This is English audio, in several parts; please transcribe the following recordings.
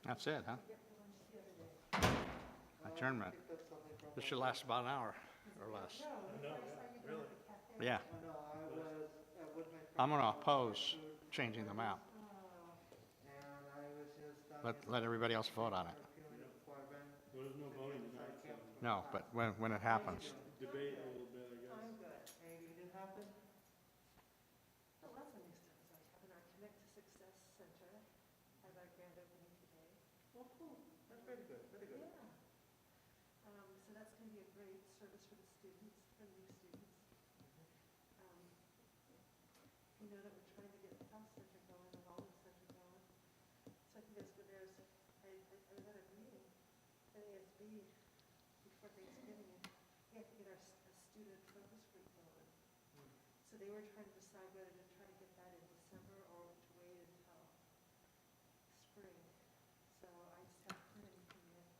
That's it, huh? Adjournment. This should last about an hour or less. Yeah. I'm gonna oppose changing the map. Let everybody else vote on it. Well, there's no voting tonight, so No, but when it happens. debate a little bit, I guess. I'm good. Anything new happen? Oh, lots of new stuff. So I was having our Connect to Success Center, had our grand opening today. Oh, cool. That's very good, very good. Yeah. So that's going to be a great service for the students, for new students. You know that we're trying to get the health center going, the wellness center going. So I think I was at a meeting at ASB before Thanksgiving, and we have to get a student focus group going. So they were trying to decide whether to try to get that in December or to wait until spring. So I just haven't heard anything yet.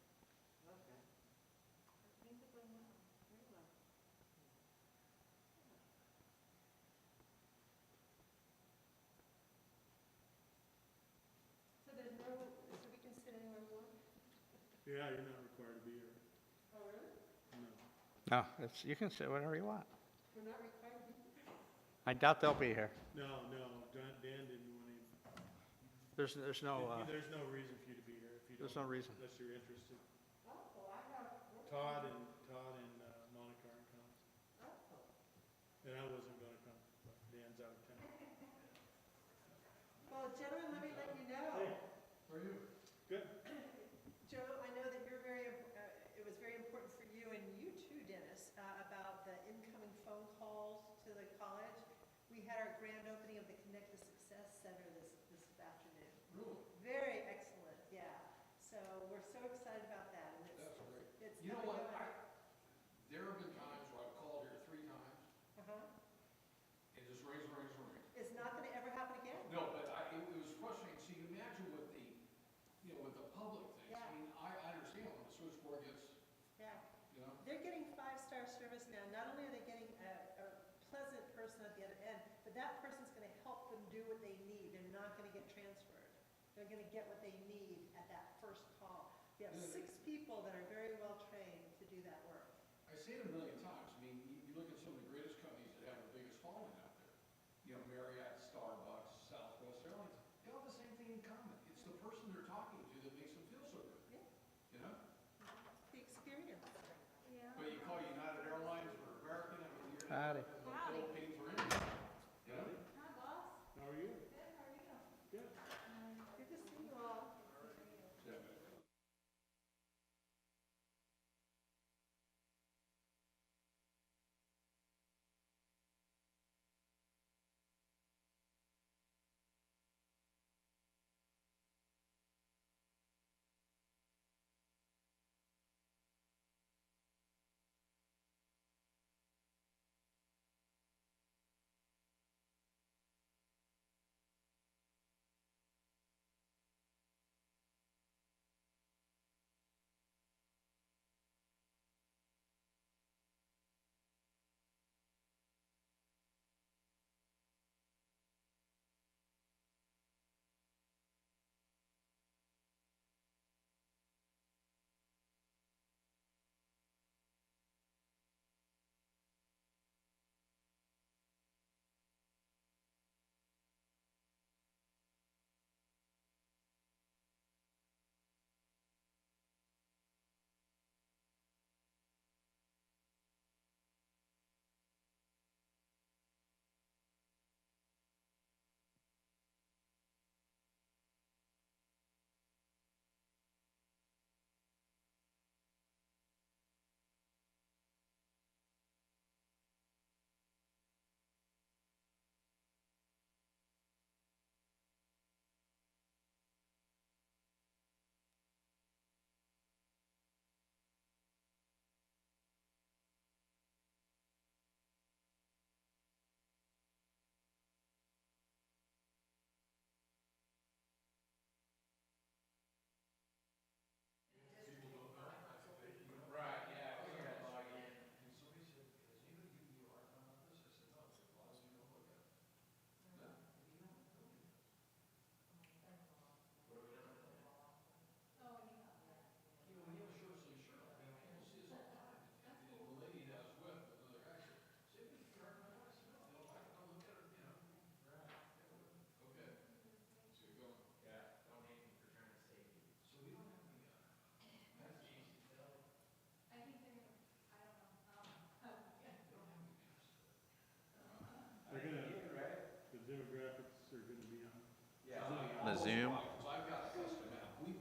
Okay. Things are going well, very well. So there's no, so we can sit anywhere we want? Yeah, you're not required to be here. Oh, really? No. No, you can say whatever you want. We're not required to be? I doubt they'll be here. No, Dan didn't want to. There's no, There's no reason for you to be here if you don't. there's no reason. Unless you're interested. Oh, well, I have. Todd and Monica aren't coming. Oh. And I wasn't going to come, but Dan's out of town. Well, gentlemen, let me let you know. Hey, how are you? Good. Joe, I know that you're it was very important for you and you too, Dennis, about the incoming phone calls to the college. We had our grand opening of the Connect to Success Center this afternoon. Really? Very excellent, yeah. So we're so excited about that. And That's great. It's You know gonna what? go- There have been times where I've called here 3 times, Uh-huh. and just rings. It's not gonna ever happen again. No, but it was frustrating. So you imagine with with the public things. Yeah. I mean, I understand when the switchboard gets, Yeah. you know. They're getting 5-star service now. Not only are they getting a pleasant person at the other end, but that person's going to help them do what they need. They're not going to get transferred. They're going to get what they need at that first call. We have 6 people that are very well trained to do that work. I say it a million times. I mean, you look at some of the greatest companies that have the biggest following out there. You know, Marriott, Starbucks, Southwest Airlines. They all have the same thing in common. It's the person they're talking to that makes them feel so good. Yeah. You know. The experience. Yeah. But you call United Airlines or American. I mean, you're Howdy. in the Philippines or India. You know. Hi, boss. How are you? Good. How are you? Good. Good to see you all.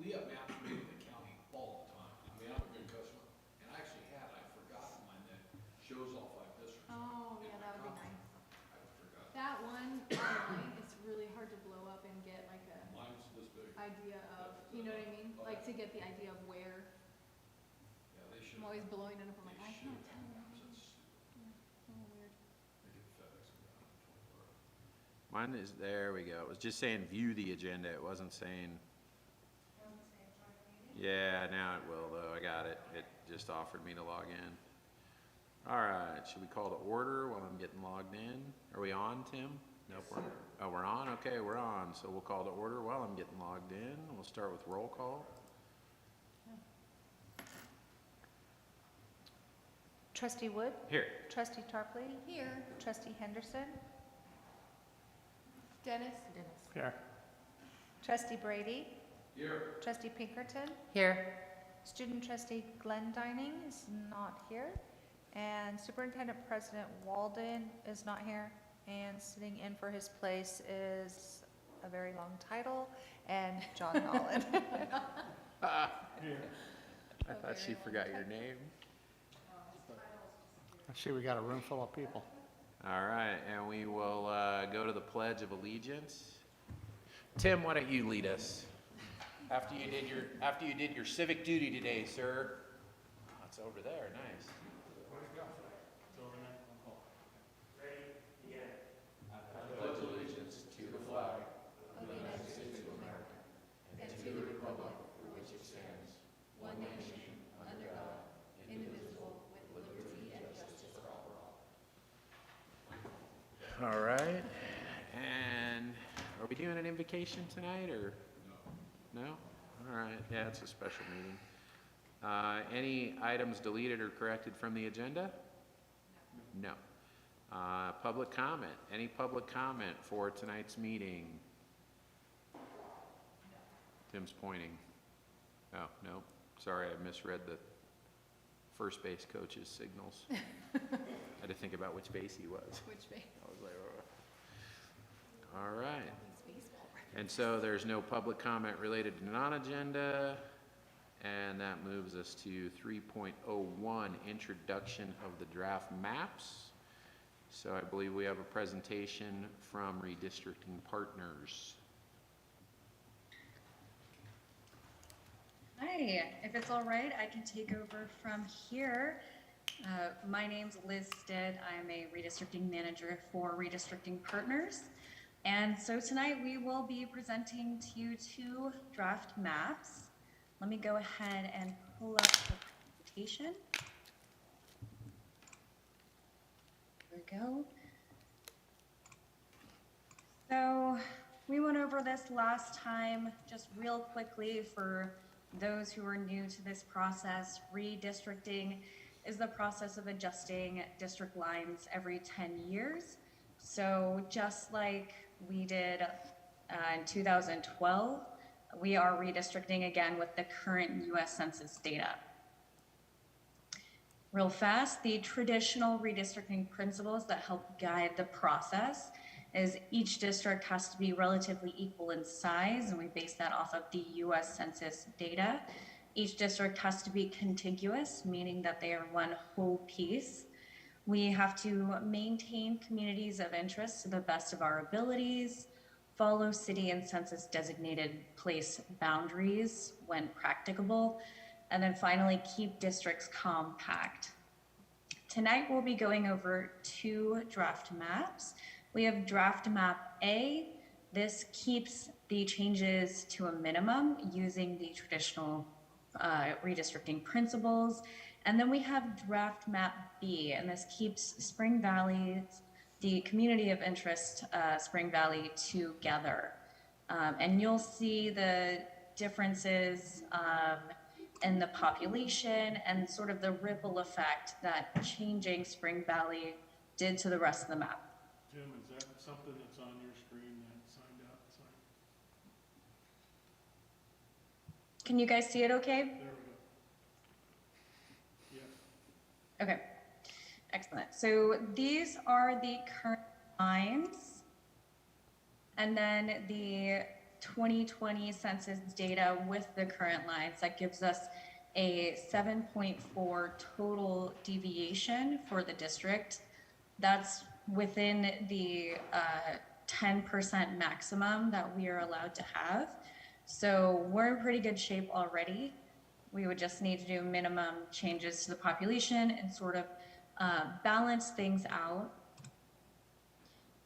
we have maps made in the county all the time. I mean, I'm a good customer, and I actually had, I forgot mine that shows all 5 districts. Oh, in yeah, my that would be copy. nice. I forgot. That one online, it's really hard to blow up and get like a Mine's this big. idea of, you know what I mean? Like to get the idea of where. Yeah, they should. I'm always blowing it up. I'm like, They I should can't have tell. maps. That's stupid. It's a little weird. They get FedEx and down in 24 hours. Mine is, there we go. It was just saying view the agenda. It wasn't saying. Yeah, now it will though. I got it. It just offered me to log in. All right, should we call to order while I'm getting logged in? Are we on, Tim? Nope, we're on? Okay, we're on. So we'll call to order while I'm getting logged in. We'll start with roll call. Trustee Wood, Here. Trustee Tarpley, Here. Trustee Henderson, Dennis? Here. Trustee Brady, Here. Trustee Pinkerton. Here. Student Trustee Glendining is not here. And Superintendent President Walden is not here. And sitting in for his place is a very long title, and John Nolan. I thought she forgot your name. I see we got a room full of people. All right, and we will go to the Pledge of Allegiance. Tim, why don't you lead us? After you did your civic duty today, sir. Oh, it's over there, nice. It's over there. I pledge allegiance to the flag Of the United States of America and to the republic for which it stands, one nation, under God, indivisible, with liberty and justice for all. All right, and are we doing an invocation tonight, or? No? All right, yeah, it's a special meeting. Any items deleted or corrected from the agenda? No. Public comment, any public comment for tonight's meeting? Tim's pointing. Oh, no, sorry, I misread the first base coach's signals. I had to think about which base he was. Which way? I was like, oh. All right. He's baseball. And so there's no public comment related to non-agenda, and that moves us to 3.01, introduction of the draft maps. So I believe we have a presentation from Redistricting Partners. Hi, if it's all right, I can take over from here. My name's Liz Stead. I'm a redistricting manager for Redistricting Partners. And so tonight we will be presenting to you 2 draft maps. Let me go ahead and pull up the presentation. There we go. So we went over this last time, just real quickly for those who are new to this process. Redistricting is the process of adjusting district lines every 10 years. So just like we did in 2012, we are redistricting again with the current US Census data. Real fast, the traditional redistricting principles that help guide the process is each district has to be relatively equal in size, and we base that off of the US Census data. Each district has to be contiguous, meaning that they are one whole piece. We have to maintain communities of interest to the best of our abilities, follow city and census designated place boundaries when practicable, and then finally keep districts compact. Tonight we'll be going over 2 draft maps. We have draft map A. This keeps the changes to a minimum using the traditional redistricting principles. And then we have draft map B, and this keeps Spring Valley, the community of interest, Spring Valley, together. And you'll see the differences in the population and sort of the ripple effect that changing Spring Valley did to the rest of the map. Jim, is that something that's on your screen that signed up? Can you guys see it okay? There we go. Yeah. Okay, excellent. So these are the current lines. And then the 2020 census data with the current lines, that gives us a 7.4 total deviation for the district. That's within the 10% maximum that we are allowed to have. So we're in pretty good shape already. We would just need to do minimum changes to the population and sort of balance things out.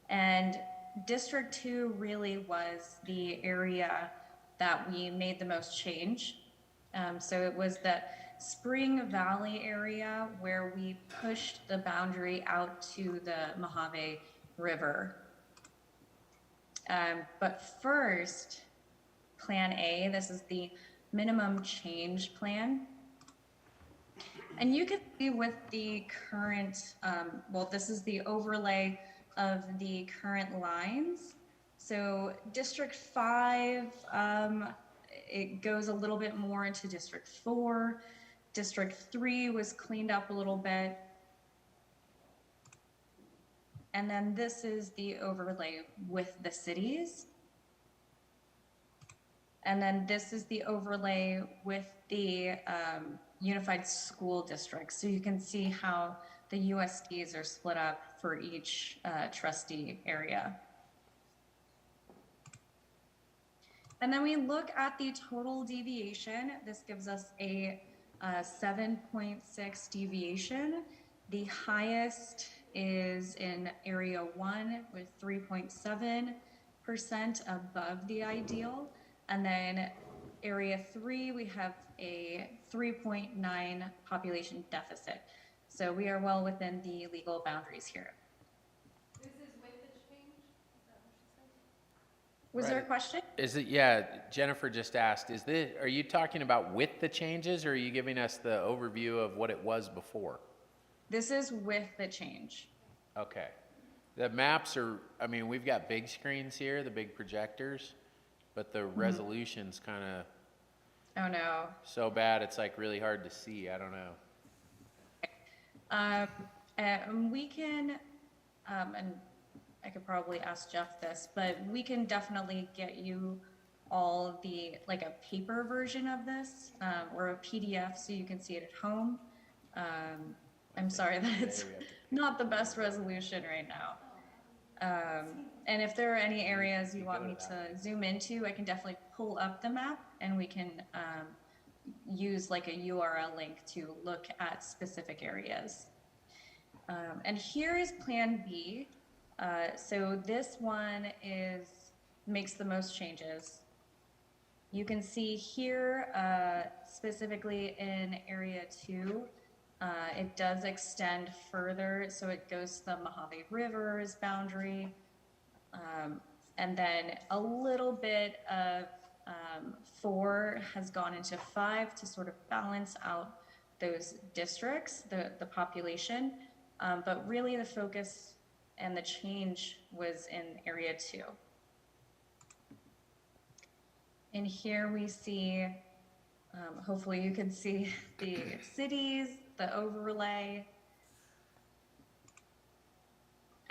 And District 2 really was the area that we made the most change. So it was that Spring Valley area where we pushed the boundary out to the Mojave River. But first, Plan A, this is the minimum change plan. And you can see with the current, well, this is the overlay of the current lines. So District 5, it goes a little bit more into District 4. District 3 was cleaned up a little bit. And then this is the overlay with the cities. And then this is the overlay with the unified school districts. So you can see how the USDs are split up for each trustee area. And then we look at the total deviation. This gives us a 7.6 deviation. The highest is in area 1 with 3.7% above the ideal. And then area 3, we have a 3.9 population deficit. So we are well within the legal boundaries here. This is with the change? Is that what she said? Was there a question? Is it, yeah, Jennifer just asked, are you talking about with the changes, or are you giving us the overview of what it was before? This is with the change. Okay. The maps are, I mean, we've got big screens here, the big projectors, but the resolution's kind of Oh no. so bad, it's like really hard to see. I don't know. We can, and I could probably ask Jeff this, but we can definitely get you all the, like a paper version of this, or a PDF so you can see it at home. I'm sorry that it's not the best resolution right now. And if there are any areas you want me to zoom into, I can definitely pull up the map and we can use like a URL link to look at specific areas. And here is Plan B. So this one makes the most changes. You can see here, specifically in Area 2, it does extend further, so it goes to the Mojave River's boundary, and then a little bit of 4 has gone into 5 to sort of balance out those districts, the population, but really the focus and the change was in Area 2. And here we see, hopefully you can see the cities, the overlay,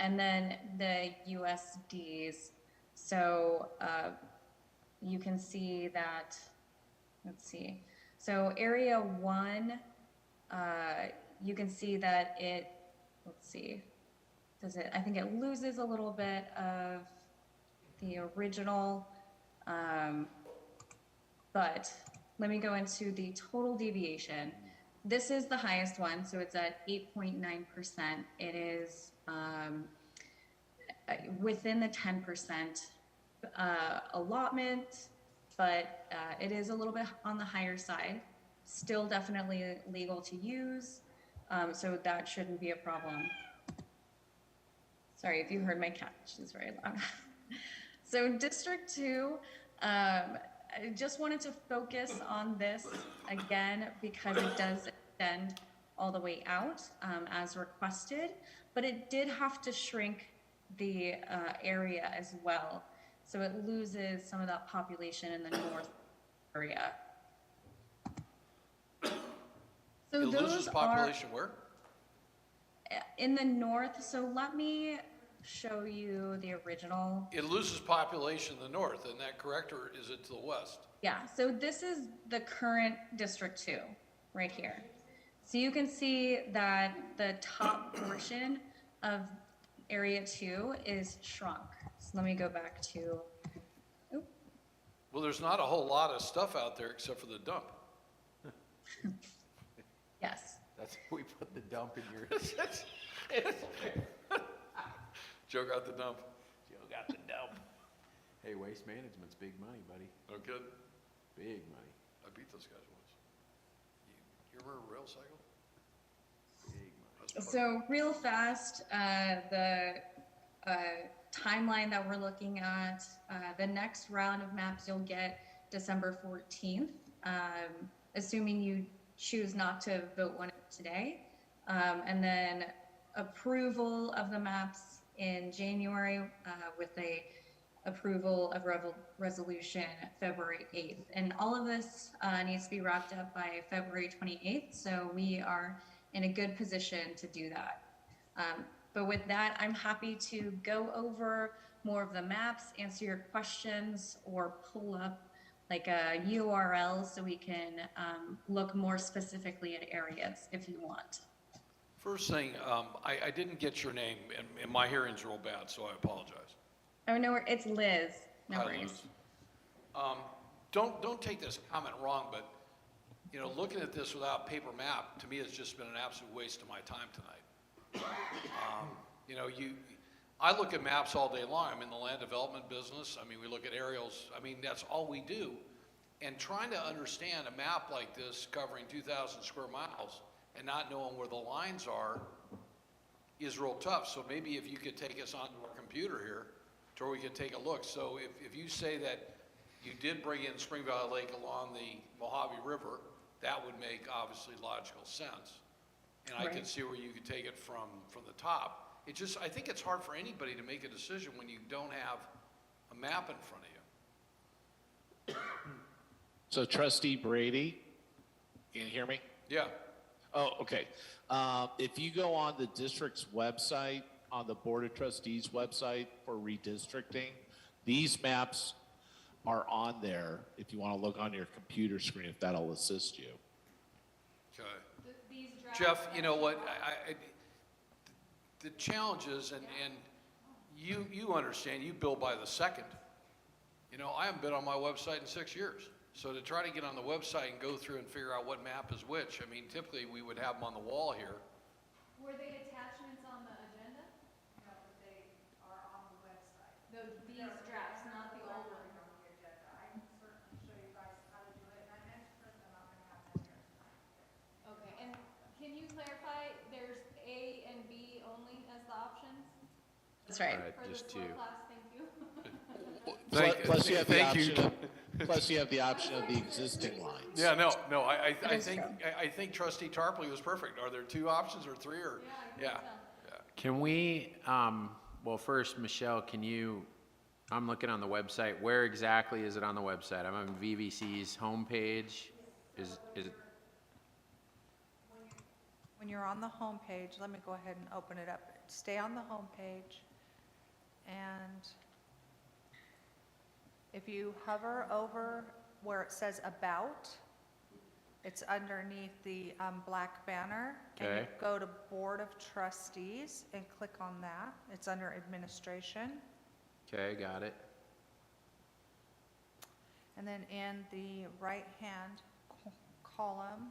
and then the USDs. So you can see that, let's see. So area 1, you can see that it, let's see, I think it loses a little bit of the original, but let me go into the total deviation. This is the highest one, so it's at 8.9%. It is within the 10% allotment, but it is a little bit on the higher side. Still definitely legal to use, so that shouldn't be a problem. Sorry if you heard my cat, she's very loud. So District 2, I just wanted to focus on this again because it does extend all the way out as requested, but it did have to shrink the area as well. So it loses some of that population in the north area. So It loses population where? in the north. So let me show you the original. It loses population in the north, isn't that correct, or is it to the west? Yeah, so this is the current District 2, right here. So you can see that the top portion of Area 2 is shrunk. So let me go back to, Well, there's not a whole lot of stuff out there except for the dump. yes. That's, we put the dump in your, Joe got the dump. Joe got the dump. Hey, waste management's big money, buddy. No good. Big money. I beat those guys once. You remember rail cycle? Big money. So real fast, the timeline that we're looking at, the next round of maps you'll get December 14th, assuming you choose not to vote one today. And then approval of the maps in January with a approval of resolution February 8th. And all of this needs to be wrapped up by February 28th. So we are in a good position to do that. But with that, I'm happy to go over more of the maps, answer your questions, or pull up like a URL so we can look more specifically at areas if you want. First thing, I didn't get your name, and my hearing's real bad, so I apologize. Oh, no, it's Liz. No Hi, worries. Liz. Don't take this comment wrong, but, you know, looking at this without paper map, to me, has just been an absolute waste of my time tonight. You know, I look at maps all day long. I'm in the land development business. I mean, we look at aerials. I mean, that's all we do. And trying to understand a map like this covering 2,000 square miles and not knowing where the lines are is real tough. So maybe if you could take us onto our computer here, to where we could take a look. So if you say that you did bring in Spring Valley Lake along the Mojave River, that would make obviously logical sense. And I Right. could see where you could take it from the top. It just, I think it's hard for anybody to make a decision when you don't have a map in front of you. So Trustee Brady, can you hear me? Yeah, Oh, okay. If you go on the district's website, on the Board of Trustees website for redistricting, these maps are on there if you want to look on your computer screen, if that'll assist you. okay. These drafts. Jeff, you know what, the challenge is, and you understand, you bill by the second. You know, I haven't been on my website in 6 years. So to try to get on the website and go through and figure out what map is which, I mean, typically we would have them on the wall here. Were they attachments on the agenda? No, but they are on the website. These drafts, not the old one. On the agenda. I can certainly show you guys how to do it, and I mentioned first I'm not gonna have them here tonight. Okay, and can you clarify, there's A and B only as the options? That's right. All right, For the just slow two. class, thank you. Plus you have the thank you. option plus you have the option of the existing lines. Yeah, no, I is think, true. I think Trustee Tarpley was perfect. Are there two options or three or? Yeah, I think Yeah. so. Can we, well, first, Michelle, can you, I'm looking on the website. Where exactly is it on the website? I'm on VVC's homepage. Is it? When you're on the home page, let me go ahead and open it up. Stay on the home page, and if you hover over where it says About, it's underneath the black banner. And you Okay. go to Board of Trustees and click on that. It's under Administration. Okay, got it. And then in the right-hand column,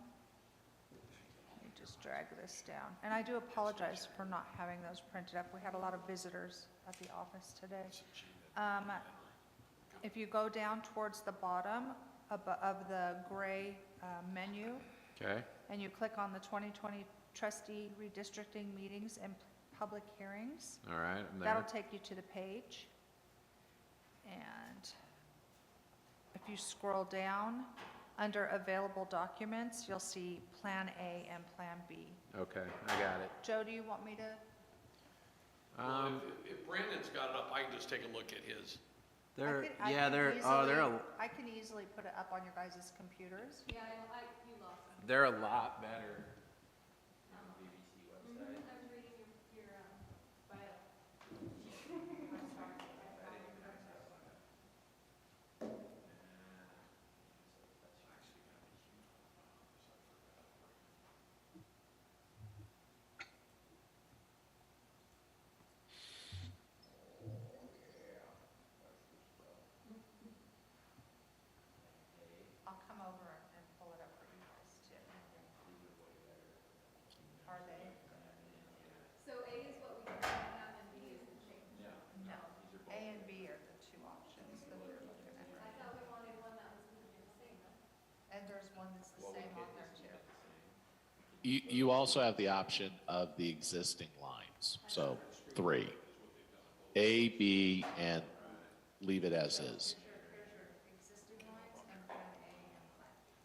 let me just drag this down. And I do apologize for not having those printed up. We had a lot of visitors at the office today. If you go down towards the bottom of the gray menu, Okay, and you click on the 2020 trustee redistricting meetings and public hearings, all right, I'm that'll there. take you to the page. And if you scroll down, under available documents, you'll see Plan A and Plan B. Okay, I got it. Joe, do you want me to? Well, if Brandon's got it up, I can just take a look at his. They're, I yeah, can they're, easily- I can easily put it up on your guys' computers. Yeah, you lost them. they're a lot better on the VVC website. I was reading your bio. there's one that's the same on there too. You also have the option of the existing lines, so 3. A, B, and leave it as is. Existing lines and Plan A and Plan B.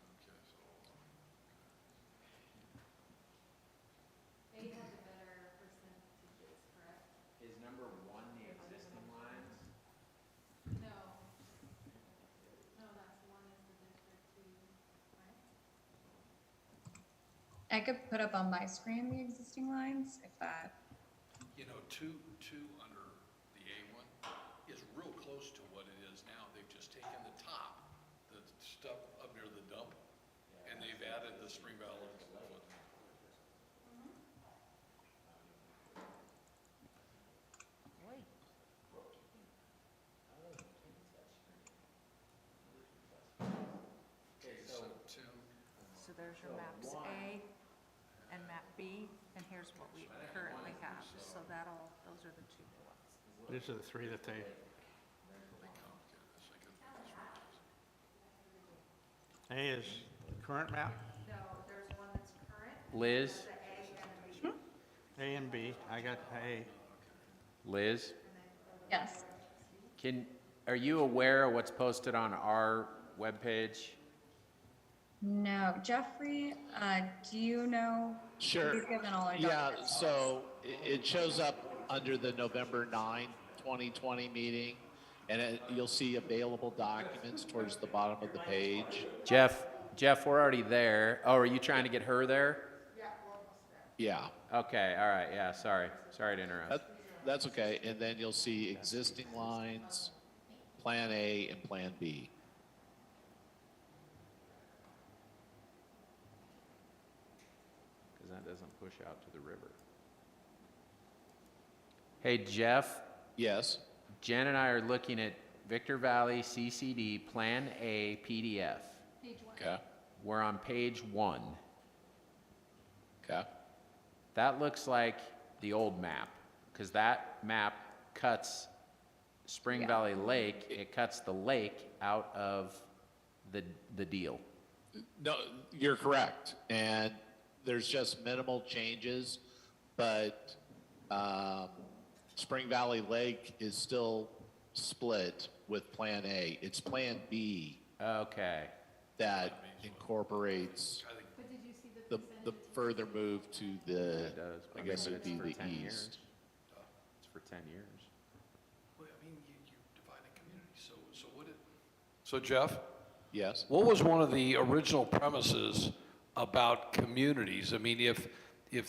They have the better percentages, correct? Is number 1 the existing lines? No. No, that's one is the District 2, right? I could put up on my screen the existing lines if that, You know, two under the A1 is real close to what it is now. They've just taken the top, the stuff up near the dump, and they've added the Spring Valley. So there's your maps A and map B, and here's what we currently have. So those are the 2 new ones. These are the 3 that they, A is current map, No, there's one that's current, Liz? the A and the B. A and B. I got A. Liz? yes. Are you aware of what's posted on our webpage? No, Jeffrey, do you know? Sure. He's given all our Yeah, documents. so it shows up under the November 9, 2020 meeting, and you'll see available documents towards the bottom of the page. Jeff, we're already there. Oh, are you trying to get her there? Yeah, Okay, all right, yeah, sorry to interrupt. that's okay. And then you'll see existing lines, Plan A and Plan B. Because that doesn't push out to the river. Hey, Jeff, Yes? Jen and I are looking at Victor Valley CCD Plan A PDF. Page 1. Okay, We're on page 1. okay. That looks like the old map, because that map cuts Spring Yeah. Valley Lake, it cuts the lake out of the deal. No, you're correct. And there's just minimal changes, but Spring Valley Lake is still split with Plan A. It's Plan B Okay, that incorporates But did you see the the further move to the, it does. I guess mean, it'd be it's for the 10 years. east. It's for 10 years. Well, I mean, you divide a community, so what it. So Jeff, Yes? what was one of the original premises about communities? I mean, if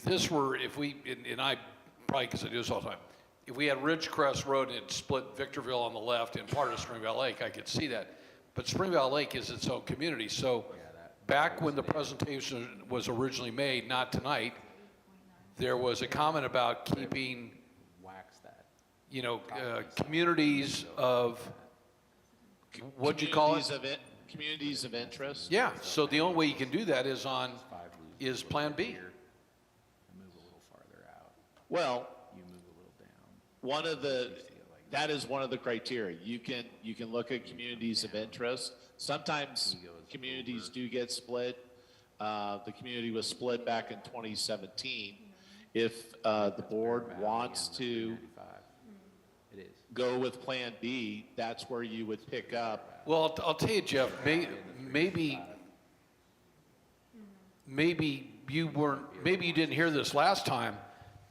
this were, if we, and I, probably because I do this all the time, if we had Ridgecrest Road and it split Victorville on the left and part of Spring Valley Lake, I could see that. But Spring Valley Lake is its own community, so back when the presentation was originally made, not tonight, there was a comment about keeping, Wax that. you know, communities of, what'd you call it? Communities of interest? Yeah, so the only way you can do that is is Plan B. You move a little farther out, Well, you move a little down. that is one of the criteria. You can look at communities of interest. Sometimes communities do get split. The community was split back in 2017. If the board wants to It is. go with Plan B, that's where you would pick up. Well, I'll tell you, Jeff, maybe you didn't hear this last time.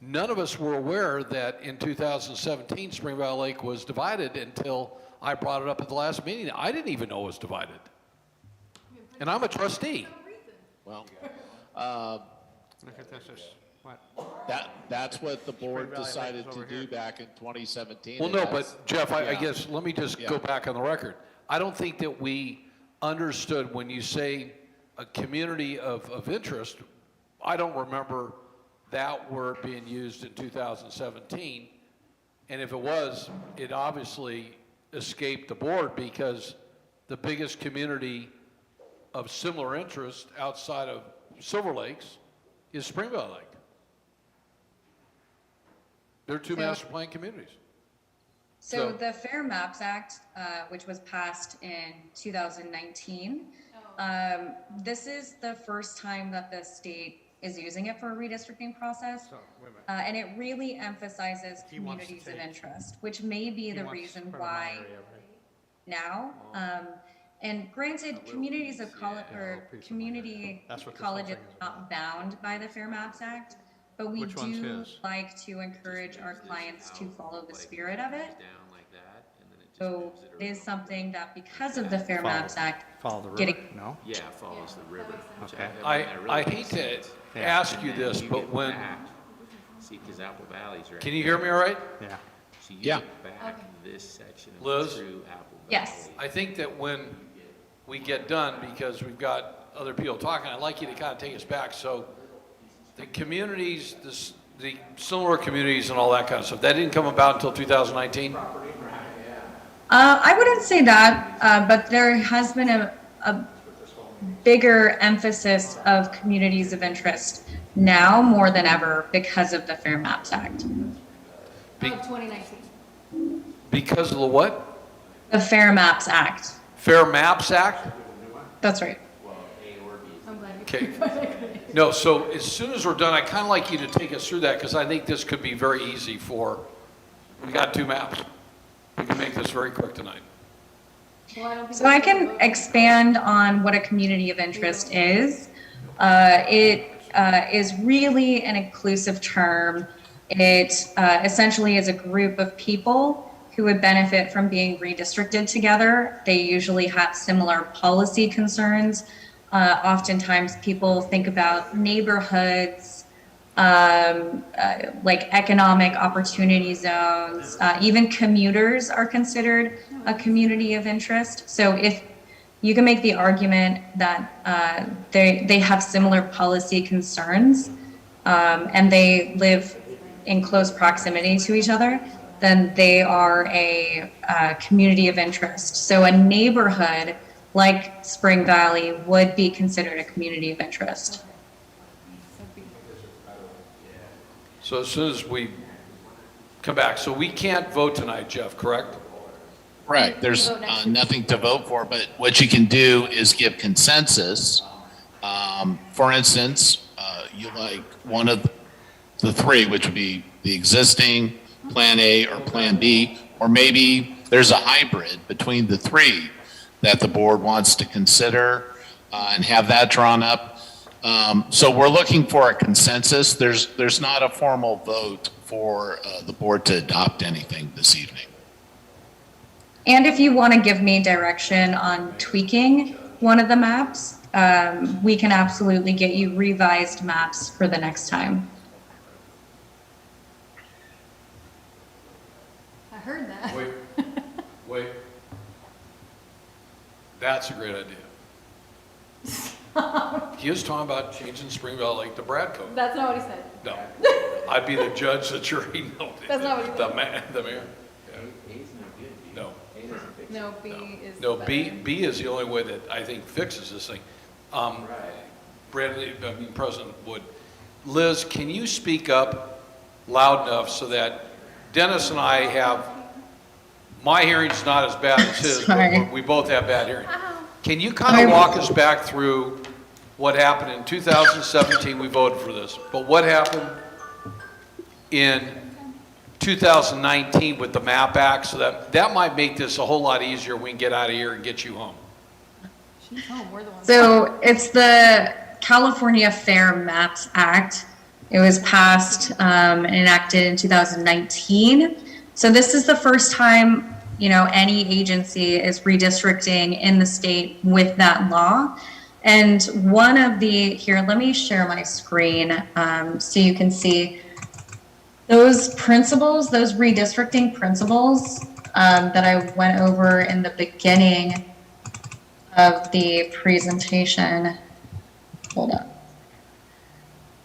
None of us were aware that in 2017, Spring Valley Lake was divided until I brought it up at the last meeting. I didn't even know it was divided. And I'm a trustee. Well, Look at this, what? that's what the board Spring Valley Lake decided is to over do here. back in 2017. Well, and no, that's- but Jeff, I yeah. guess, let me just go Yeah. back on the record. I don't think that we understood when you say a community of interest, I don't remember that word being used in 2017. And if it was, it obviously escaped the board because the biggest community of similar interest outside of Silver Lakes is Spring Valley Lake. They're two So- master plan communities. So So- the Fair Maps Act, which was passed in 2019, This is the first time that the state is using it for a redistricting process. So, wait a minute. And it really emphasizes He wants to communities of take- interest, which may be He the wants reason part of my why area, right? now. And granted, communities of college Yeah, a or little piece of my area. community That's what this whole colleges thing is are not bound by the Fair Maps Act, but we Which one's do his? like to encourage our clients to follow the spirit of it. Down like that, and then it just So moves it is around. something that because of the Fair Follow- Maps Act, Follow the river, getting no? Yeah, it follows the river. which Okay. mean, that really I makes hate to sense. Yeah. ask And you then this, you but get when, back- See, because Apple Valley's right. can you hear me all right? Yeah. So you Yeah. get back this section of Liz? through Apple Valley. Yes. I think that when we get done, because we've got other people talking, I'd like you to kind of take us back. So the communities, the similar communities and all that kind of stuff, that didn't come about until 2019? I wouldn't say that, but there has been a bigger emphasis of communities of interest now more than ever because of the Fair Maps Act. Be- Of 2019. Because of the what? The Fair Maps Act. Fair Maps Act? That's right. I'm glad you. Okay. No, so as soon as we're done, I'd kind of like you to take us through that, because I think this could be very easy we got 2 maps. We can make this very quick tonight. Well, I don't think So I that's what can we're voting. expand on what a community of interest is. It is really an inclusive term. It essentially is a group of people who would benefit from being redistricted together. They usually have similar policy concerns. Oftentimes people think about neighborhoods, like economic opportunity zones, even commuters are considered a community of interest. So if you can make the argument that they have similar policy concerns and they live in close proximity to each other, then they are a community of interest. So a neighborhood like Spring Valley would be considered a community of interest. So as soon as we come back, so we can't vote tonight, Jeff, correct? Right, there's nothing to vote for, but what you can do is give consensus. For instance, you like one of the 3, which would be the existing Plan A or Plan B, or maybe there's a hybrid between the 3 that the board wants to consider and have that drawn up. So we're looking for a consensus. There's not a formal vote for the board to adopt anything this evening. And if you want to give me direction on tweaking one of the maps, we can absolutely get you revised maps for the next time. I heard that. Wait. That's a great idea. He was talking about changing Springville Lake to Bradco. That's not what he said. No, I'd be the judge, the jury, no. That's not what he The mayor. No. No, B is. No, better. B is the only way that I think fixes this thing. President Wood. Liz, can you speak up loud enough so that Dennis and I have, my hearing's not as bad as his, but Sorry. we both have bad hearing. Can you kind of walk us back through what happened in 2017? We voted for this, but what happened in 2019 with the MAP Act, so that might make this a whole lot easier. We can get out of here and get you home. She's home, we're the ones. So it's the California Fair Maps Act. It was passed and enacted in 2019. So this is the first time, any agency is redistricting in the state with that law. And one of here, let me share my screen so you can see those principles, those redistricting principles that I went over in the beginning of the presentation. Hold up.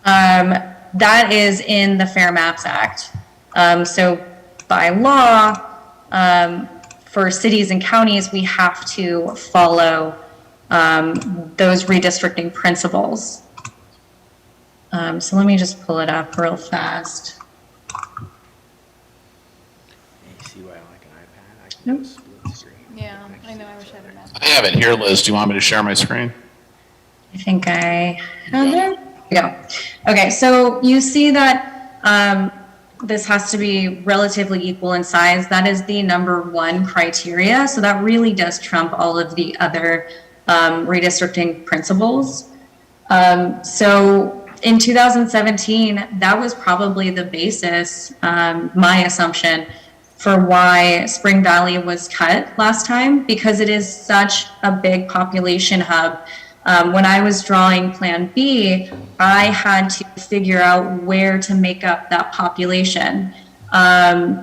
That is in the Fair Maps Act. So by law, for cities and counties, we have to follow those redistricting principles. So let me just pull it up real fast. You see why I like an iPad? I can Nope. do a split screen. Yeah. I I know, I wish I had a map. I have it here, Liz. Do you want me to share my screen? I think I have it. There we go. Okay, so you see that this has to be relatively equal in size. That is the #1 criteria. So that really does trump all of the other redistricting principles. So in 2017, that was probably the basis, my assumption, for why Spring Valley was cut last time, because it is such a big population hub. When I was drawing Plan B, I had to figure out where to make up that population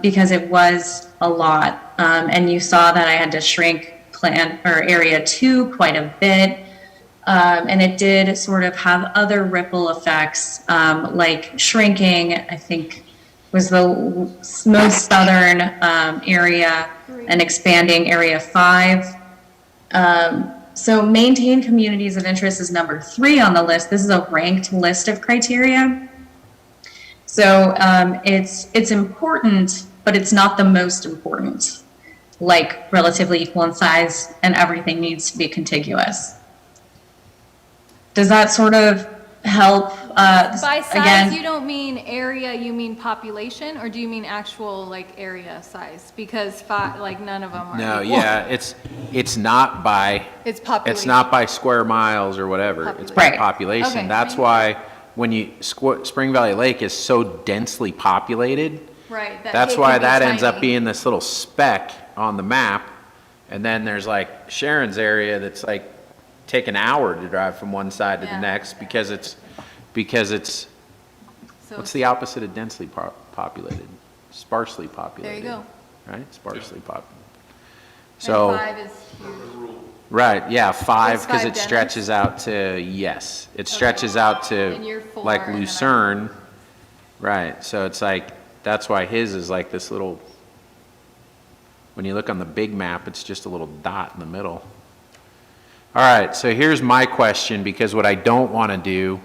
because it was a lot. And you saw that I had to shrink Area 2 quite a bit. And it did sort of have other ripple effects, like shrinking, I think, was the most southern area, and expanding Area 5. So maintain communities of interest is #3 on the list. This is a ranked list of criteria. So it's important, but it's not the most important, like relatively equal in size and everything needs to be contiguous. Does that sort of help? By size, again, you don't mean area, you mean population, or do you mean actual like area size? Because like none of them are No, equal. yeah, it's not by, It's population. it's not by square miles or whatever. It's by Right. population. Okay. That's why when Spring Valley Lake is so densely populated, Right. that's it why could be that ends up tiny. being this little speck on the map. And then there's like Sharon's area that's like take an hour to drive from one side to Yeah. the next because it's, So what's the opposite of densely populated? Sparsely there populated. you go. Right? Sparsely populated. And So, 5 is huge. right, yeah, 5, Is because 5 it dense? stretches out to, yes, it Okay. stretches out to And you're 4, like and then Lucerne. Right, so it's like, that's why his is like this little, when you look on the big map, it's just a little dot in the middle. All right, so here's my question, because what I don't want to do,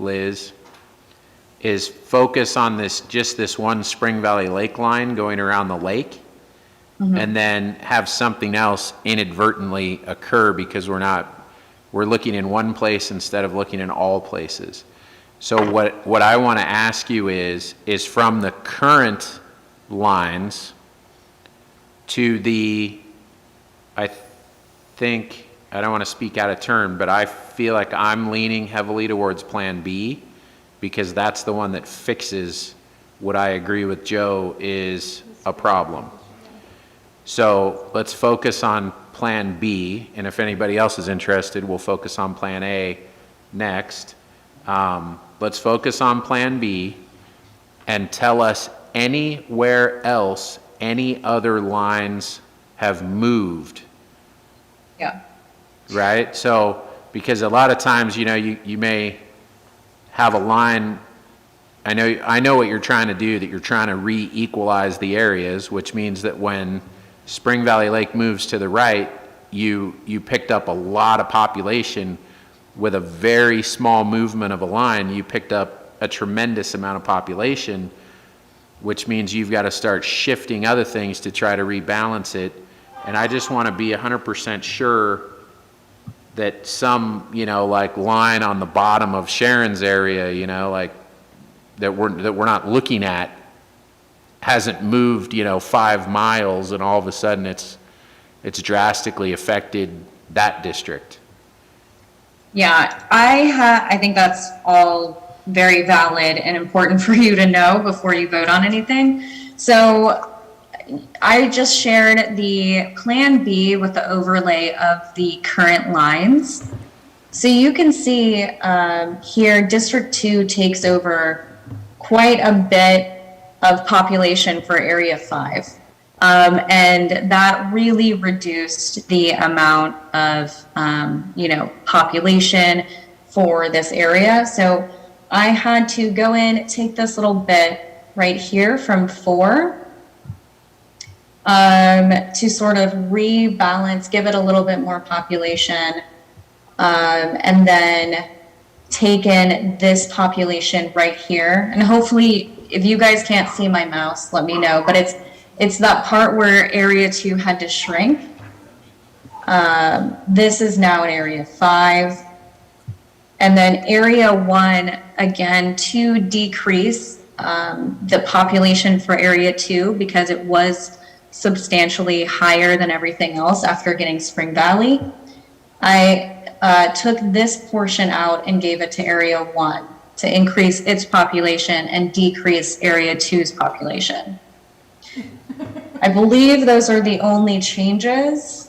Liz, is focus on this, just this one Spring Valley Lake line going around the lake, and then have something else inadvertently occur because we're looking in one place instead of looking in all places. So what I want to ask you is from the current lines to the, I think, I don't want to speak out of turn, but I feel like I'm leaning heavily towards Plan B because that's the one that fixes what I agree with Joe is a problem. So let's focus on Plan B, and if anybody else is interested, we'll focus on Plan A next. Let's focus on Plan B and tell us anywhere else any other lines have moved. Yeah. Right? So, because a lot of times, you know, you may have a line, I know what you're trying to do, that you're trying to re-equalize the areas, which means that when Spring Valley Lake moves to the right, you picked up a lot of population with a very small movement of a line. You picked up a tremendous amount of population, which means you've got to start shifting other things to try to rebalance it. And I just want to be 100% sure that some, you know, like line on the bottom of Sharon's area, you know, like that we're not looking at hasn't moved, you know, 5 miles and all of a sudden it's drastically affected that district. Yeah, I think that's all very valid and important for you to know before you vote on anything. So I just shared the Plan B with the overlay of the current lines. So you can see here, District 2 takes over quite a bit of population for Area 5. And that really reduced the amount of, population for this area. So I had to go in, take this little bit right here from 4 to sort of rebalance, give it a little bit more population, and then take in this population right here. And hopefully, if you guys can't see my mouse, let me know, but it's that part where Area 2 had to shrink. This is now in area 5. And then area 1, again, to decrease the population for area 2 because it was substantially higher than everything else after getting Spring Valley. I took this portion out and gave it to area 1 to increase its population and decrease area 2's population. I believe those are the only changes.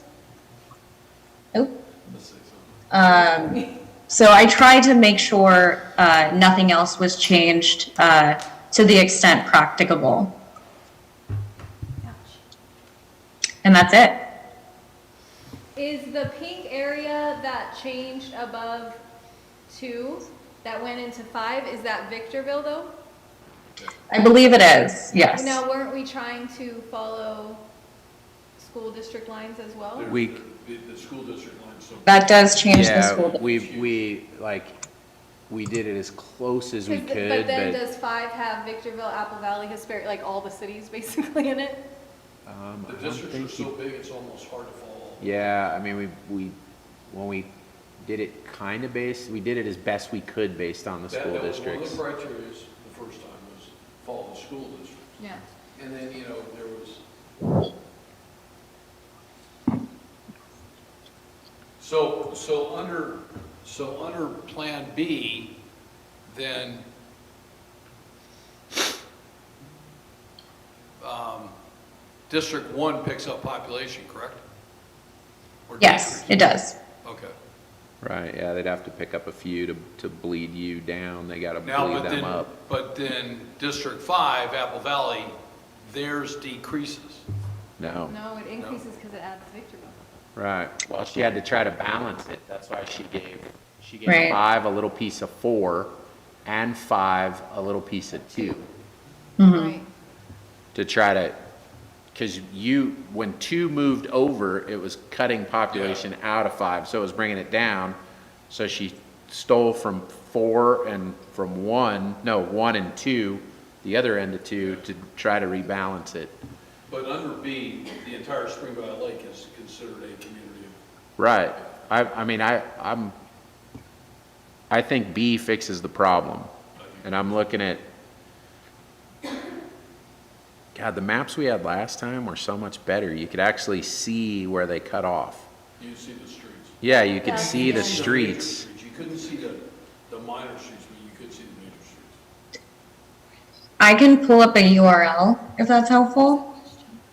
So I tried to make sure nothing else was changed to the extent practicable. And that's it. Is the pink area that changed above 2, that went into 5, is that Victorville though? I believe it is, yes. Now, weren't we trying to follow school district lines as well? We, The school district line, so. That does change the yeah, school. we did it as close as we could, But then but. does 5 have Victorville, Apple Valley, Hesperia, like all the cities basically in it? The I don't districts think are so big, it's almost hard to follow. Yeah, I mean, when we did it kind of we did it as best we could based on the school That was districts. one of the criteria the first time was follow the school districts. Yeah. And then, you know, there was. So under Plan B, then, District 1 picks up population, correct? Or Yes, it does. Okay. Right, yeah, they'd have to pick up a few to bleed you down, they gotta Now, bleed but them then, up. but then District 5, Apple Valley, theirs decreases. No, No, it increases because it adds Victorville. right, well, she had to try to balance it, that's why she gave Right. 5 a little piece of 4, and 5 a little piece of 2. Right. To try to, because when 2 moved over, it was cutting population out of 5, so it was bringing it down. So she stole from 4 and from 1 and 2, the other end of 2, to try to rebalance it. But under B, the entire Spring Valley Lake is considered a community. Right, I think B fixes the problem, and I'm looking at, God, the maps we had last time were so much better. You could actually see where they cut off. You see the streets. Yeah, you could Yeah. see the You see major streets. You couldn't see the minor streets, but you could see the major streets. I can pull up a URL if that's helpful.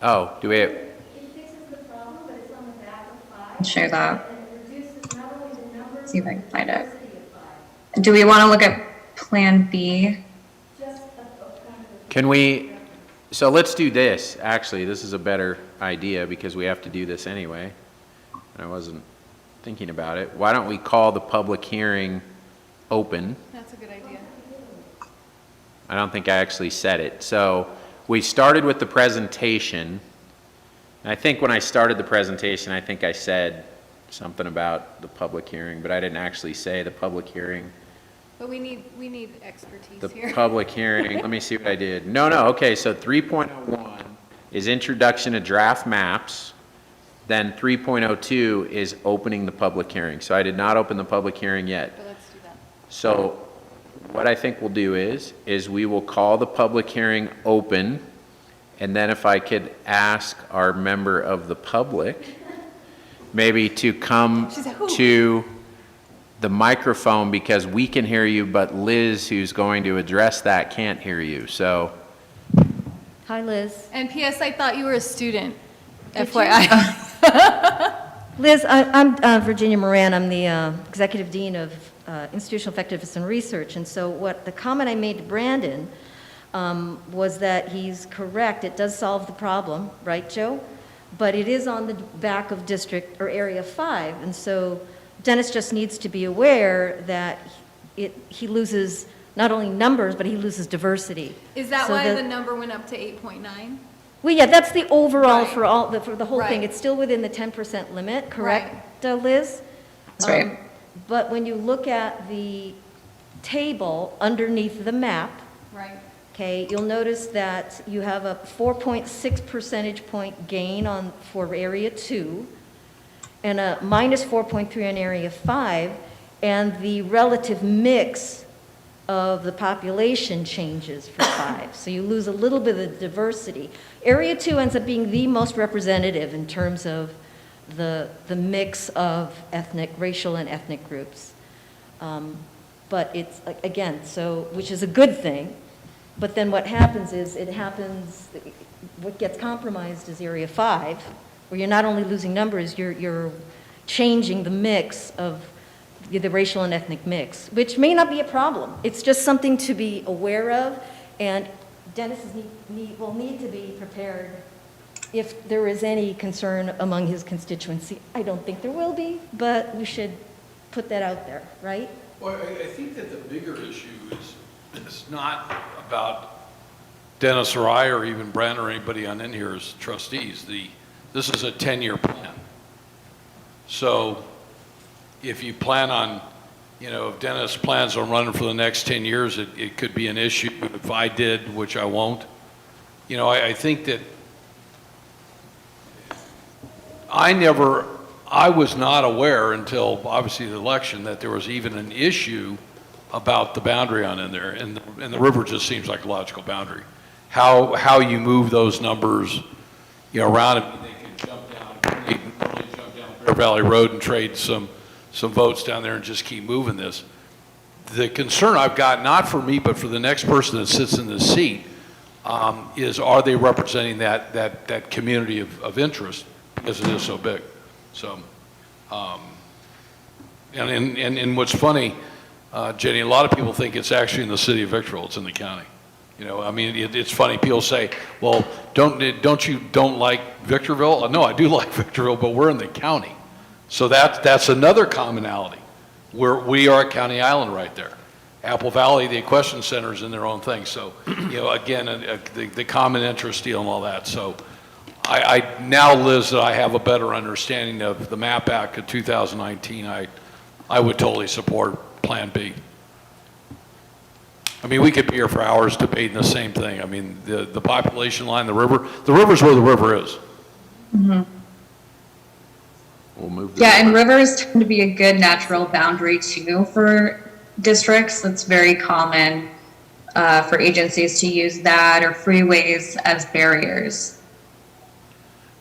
Oh, do we have, It fixes the problem, but it's on the back of 5. I'll share that. And it reduces not only the numbers, See if I but can the find it. diversity of 5. Do we want to look at Plan B? Just a kind of can we, so let's do this. Actually, this is a better idea because we have to do this anyway. And I wasn't thinking about it. Why don't we call the public hearing open? That's a good idea. I don't think I actually said it. So we started with the presentation. And I think when I started the presentation, I think I said something about the public hearing, but I didn't actually say the public hearing. But we need expertise The here. public hearing, let me see what I did. No, okay, so 3.01 is introduction to draft maps. Then 3.02 is opening the public hearing. So I did not open the public hearing yet. But let's do that. So what I think we'll do is we will call the public hearing open, and then if I could ask our member of the public maybe to come She's like, "Who?" to the microphone, because we can hear you, but Liz, who's going to address that, can't hear you, so. Hi, Liz. And P.S. I thought you were a student, Did you? FYI. Liz, I'm Virginia Moran. I'm the Executive Dean of Institutional Effectiveness and Research. And so the comment I made to Brandon was that he's correct. It does solve the problem, right, Joe? But it is on the back of District or Area 5. And so Dennis just needs to be aware that he loses not only numbers, but he loses diversity. Is that So why the number went up to 8.9? Well, yeah, that's the overall Right. for the whole thing. Right. It's still within the 10% limit, correct, Liz? That's right. But when you look at the table underneath the map, Right. okay, you'll notice that you have a 4.6 percentage point gain for Area 2. and a minus 4.3 on Area 5, and the relative mix of the population changes for 5. So you lose a little bit of the diversity. Area 2 ends up being the most representative in terms of the mix of racial and ethnic groups. But it's, again, so, which is a good thing, but then what happens is, what gets compromised is Area 5, where you're not only losing numbers, you're changing the mix of the racial and ethnic mix, which may not be a problem. It's just something to be aware of, and Dennis will need to be prepared if there is any concern among his constituency. I don't think there will be, but we should put that out there, right? Well, I think that the bigger issue is not about Dennis or I or even Brent or anybody on in here as trustees. This is a 10-year plan. So if you plan on, if Dennis plans on running for the next 10 years, it could be an issue. If I did, which I won't, I think that I was not aware until obviously the election that there was even an issue about the boundary on in there, and the river just seems like a logical boundary. How you move those numbers, around. I mean, they can jump down Bear Valley Road and trade some votes down there and just keep moving this. The concern I've got, not for me, but for the next person that sits in this seat, is are they representing that community of interest, because it is so big. So, and what's funny, Jenny, a lot of people think it's actually in the city of Victorville. It's in the county. I mean, it's funny. People say, "Well, don't you like Victorville?" No, I do like Victorville, but we're in the county, so that's another commonality. We are a county island right there. Apple Valley, the Equestrian Center, is in their own thing. So, again, the common interest deal and all that. So, I now, Liz, that I have a better understanding of the MAP Act of 2019, I would totally support Plan B. I mean, we could be here for hours debating the same thing. I mean, the population line, the river's where the river is. Mm-hmm. We'll move. Yeah, and rivers tend to be a good natural boundary too for districts. That's very common for agencies to use that or freeways as barriers.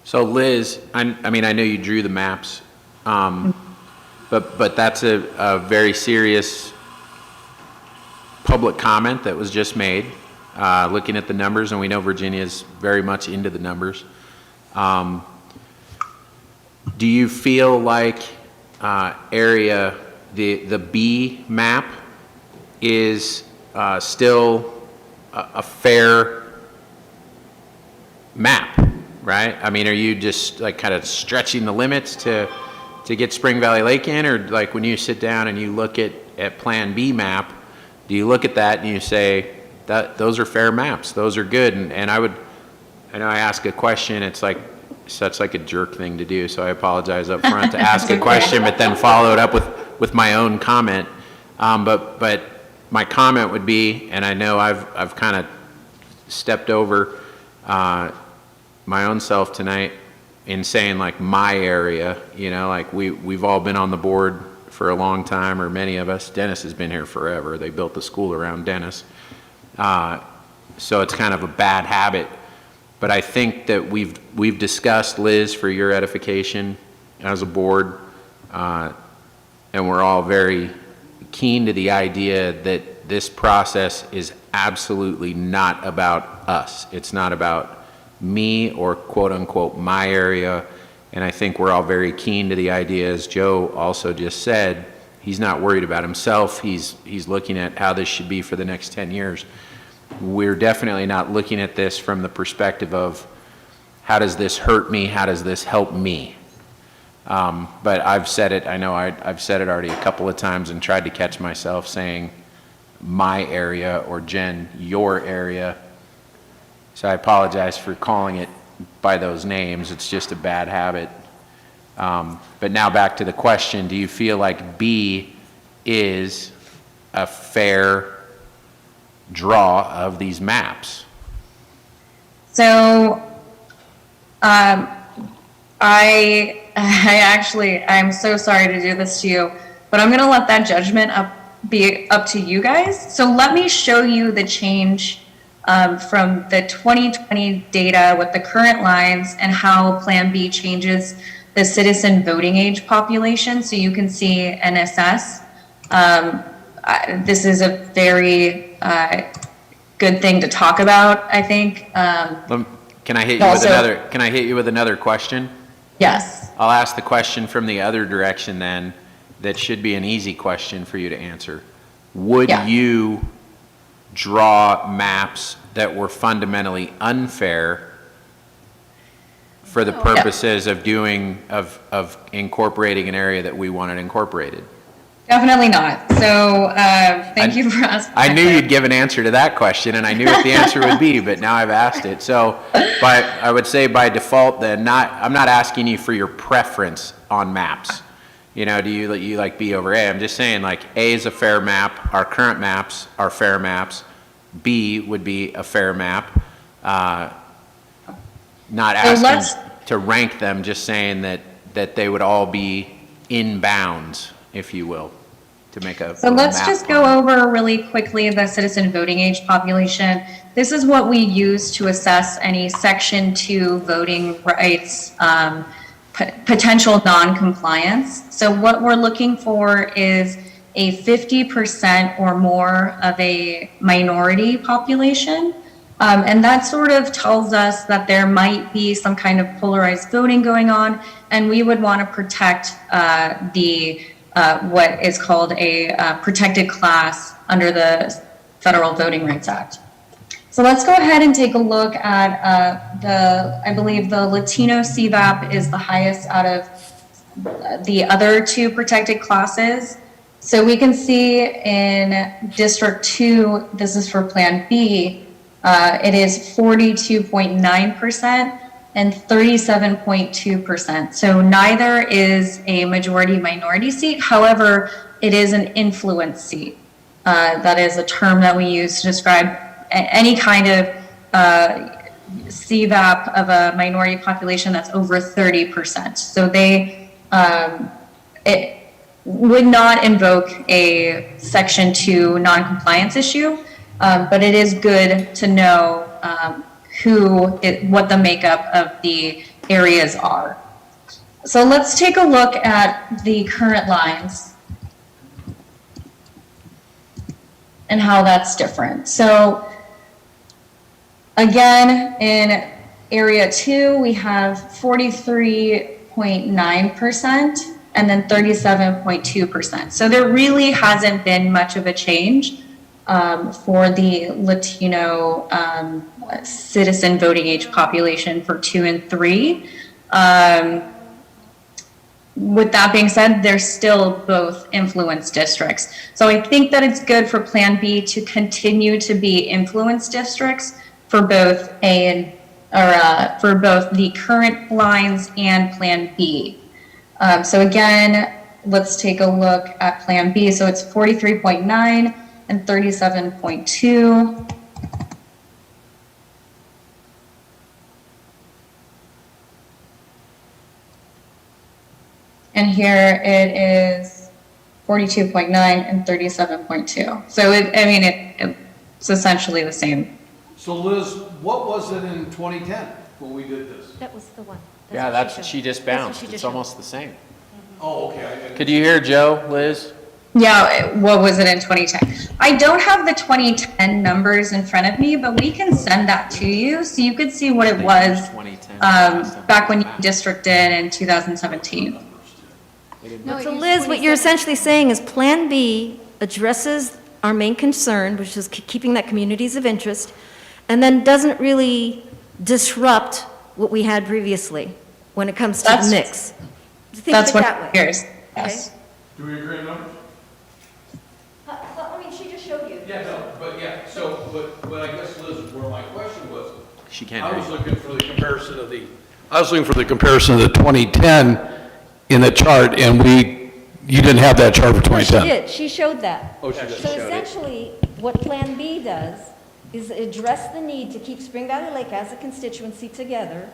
So Liz, I mean, I know you drew the maps, but that's a very serious public comment that was just made, looking at the numbers, and we know Virginia's very much into the numbers. Do you feel like the B map is still a fair map, right? I mean, are you just like kind of stretching the limits to get Spring Valley Lake in, or like when you sit down and you look at Plan B map, do you look at that and you say that those are fair maps, those are good? And I know I ask a question, it's like such like a jerk thing to do, so I apologize up front to ask a question but then follow it up with my own comment. But my comment would be, and I know I've kind of stepped over my own self tonight in saying like my area, like we've all been on the board for a long time, or many of us. Dennis has been here forever. They built the school around Dennis. So it's kind of a bad habit. But I think that we've discussed, Liz, for your edification as a board, and we're all very keen to the idea that this process is absolutely not about us. It's not about me or quote unquote my area. And I think we're all very keen to the idea, as Joe also just said, he's not worried about himself. He's looking at how this should be for the next 10 years. We're definitely not looking at this from the perspective of how does this hurt me? How does this help me? But I've said it, I know I've said it already a couple of times and tried to catch myself saying my area or Jen, your area. So I apologize for calling it by those names. It's just a bad habit. But now back to the question, do you feel like B is a fair draw of these maps? So I'm so sorry to do this to you, but I'm gonna let that judgment be up to you guys. So let me show you the change from the 2020 data with the current lines and how Plan B changes the citizen voting age population, so you can see and assess. This is a very good thing to talk about, I think. Can I hit you with another? Can I hit you with another question? Yes. I'll ask the question from the other direction then. That should be an easy question for you to answer. Would you draw maps that were fundamentally unfair for the purposes of of incorporating an area that we wanted incorporated? Definitely not. So thank you for asking. I knew you'd give an answer to that question, and I knew what the answer would be, but now I've asked it. So I would say by default then, I'm not asking you for your preference on maps. You know, do you like B over A? I'm just saying, like, A is a fair map, our current maps are fair maps, B would be a fair map. Not asking to rank them, just saying that they would all be in bounds, if you will, to make a So let's just go over really quickly the citizen voting age population. This is what we use to assess any Section 2 voting rights potential non-compliance. So what we're looking for is a 50% or more of a minority population. And that sort of tells us that there might be some kind of polarized voting going on, and we would want to protect what is called a protected class under the Federal Voting Rights Act. So let's go ahead and take a look at I believe the Latino CVAP is the highest out of the other two protected classes. So we can see in District 2, this is for Plan B, it is 42.9% and 37.2%. So neither is a majority minority seat. However, it is an influence seat. That is a term that we use to describe any kind of CVAP of a minority population that's over 30%. So it would not invoke a Section 2 non-compliance issue, but it is good to know what the makeup of the areas are. So let's take a look at the current lines and how that's different. So again, in area 2, we have 43.9% and then 37.2%. So there really hasn't been much of a change for the Latino citizen voting age population for 2 and 3. With that being said, they're still both influence districts. So I think that it's good for Plan B to continue to be influence districts for both for both the current lines and Plan B. So again, let's take a look at Plan B. So it's 43.9 and 37.2. And here it is 42.9 and 37.2. So it's essentially the same. So Liz, what was it in 2010 when we did this? That was the one. She just bounced. It's almost the same. Oh, okay. Could you hear Joe, Liz? Yeah, what was it in 2010? I don't have the 2010 numbers in front of me, but we can send that to you so you could see what it was back when you districted in 2017. So Liz, what you're essentially saying is Plan B addresses our main concern, which is keeping that communities of interest, and then doesn't really disrupt what we had previously when it comes to the mix. That's what it appears. Yes. Do we agree on numbers? I mean, she just showed you. Yeah, no, but I guess Liz, where my question was, She can't I hear was you. looking for the comparison of the 2010 in the chart, and you didn't have that chart for No, she 2010. did. She showed that. Oh, she did. So essentially, what Plan B does is address the need to keep Spring Valley Lake as a constituency together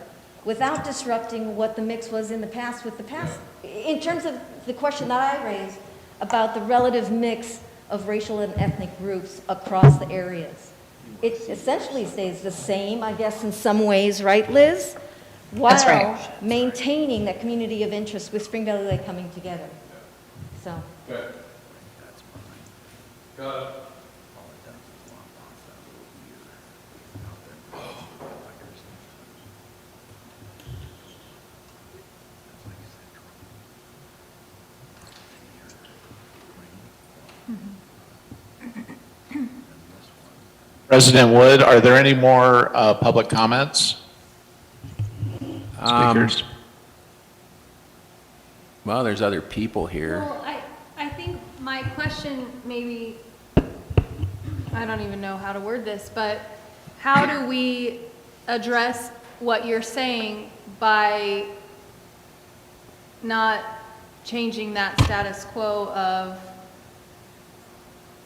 without disrupting what the mix was in the past with the past. In terms of the question that I raised about the relative mix of racial and ethnic groups across the areas. It essentially stays the same, I guess, in some ways, right, Liz? That's right. While maintaining that community of interest with Spring Valley Lake coming together. So, Okay. Got it. President Wood, are there any more public comments? Speakers? Well, there's other people here. Well, I think my question maybe, I don't even know how to word this, but how do we address what you're saying by not changing that status quo of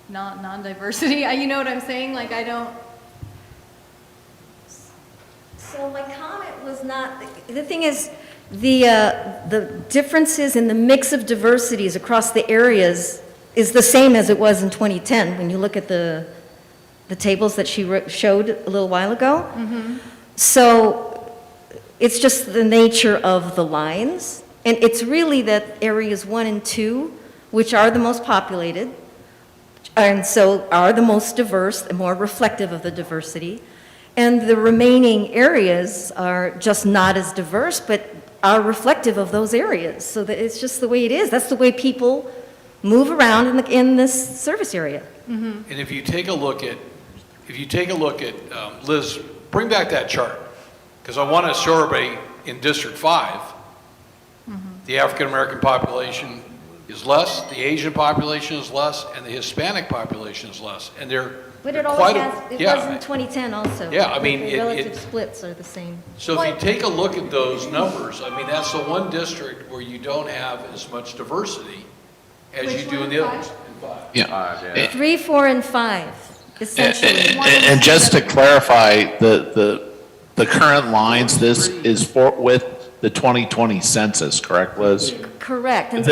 non-diversity? You know what I'm saying? Like, I don't. so my comment was not, the thing is, the differences in the mix of diversities across the areas is the same as it was in 2010, when you look at the tables that she showed a little while ago. So it's just the nature of the lines, and it's really that areas 1 and 2, which are the most populated, and so are the most diverse and more reflective of the diversity, and the remaining areas are just not as diverse, but are reflective of those areas. So that it's just the way it is. That's the way people move around in this service area. And if you take a look at, Liz, bring back that chart, because I want to show everybody in District 5, the African-American population is less, the Asian population is less, and the Hispanic population is less, and they're But it quite always a- has, it yeah, was in 2010 also. Yeah, I mean, The relative splits are the same. So if you take a look at those numbers, I mean, that's the one district where you don't have as much diversity as you do in the others. Yeah. 3, 4, and 5, essentially. And just to clarify, the current lines, this is with the 2020 census, correct, Liz? Correct. And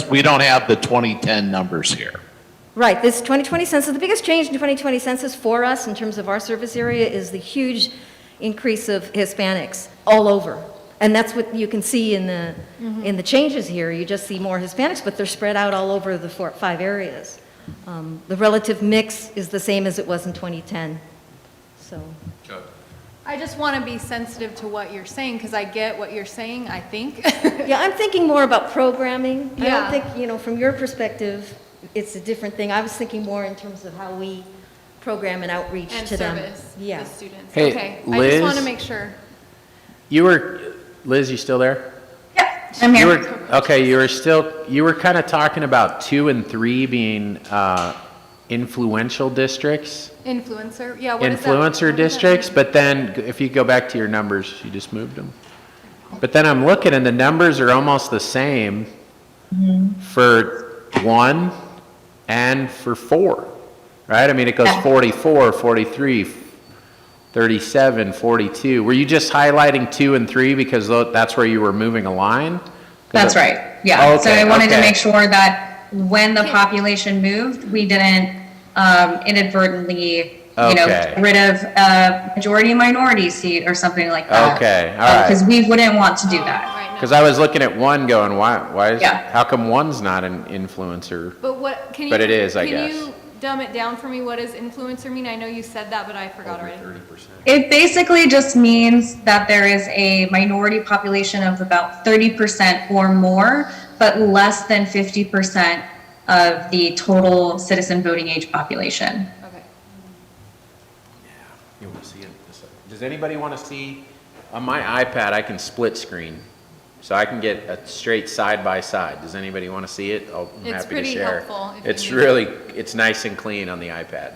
We don't have the 2010 numbers here. Right, this 2020 census, the biggest change in 2020 census for us in terms of our service area is the huge increase of Hispanics all over. And that's what you can see in the changes here. You just see more Hispanics, but they're spread out all over the 5 areas. The relative mix is the same as it was in 2010, so. I just want to be sensitive to what you're saying, because I get what you're saying, I think. Yeah, I'm thinking more about programming. I Yeah. don't think, from your perspective, it's a different thing. I was thinking more in terms of how we program and outreach And to them. service Yeah. the students. Hey, Okay, I just want to Liz? make sure. Liz, you still there? I'm You here. were, okay, you were kind of talking about 2 and 3 being influential districts, Influencer, yeah, what is that? influencer What does that districts, mean? but then if you go back to your numbers, you just moved them. But then I'm looking and the numbers are almost the same for 1 and for 4, right? I mean, it goes 44, 43, 37, 42. Were you just highlighting 2 and 3 because that's where you were moving a line? That's right, yeah. Oh, So okay, I wanted to okay. make sure that when the population moved, we didn't inadvertently, Okay. get rid of a majority minority seat or something like that. Okay, all right. Because we wouldn't want to do that. Right, no. Because I was looking at 1 going, why is, Yeah. how come 1's not an influencer? But what, can you? But it is, I guess. Can you dumb it down for me? What does influencer mean? I know you said that, but I forgot already. It basically just means that there is a minority population of about 30% or more, but less than 50% of the total citizen voting age population. Okay. You want to see it? Does anybody want to see? On my iPad, I can split screen, so I can get a straight side by side. Does anybody want to see it? I'm It's happy to pretty share. helpful if you It's need really, it's nice and clean on the iPad.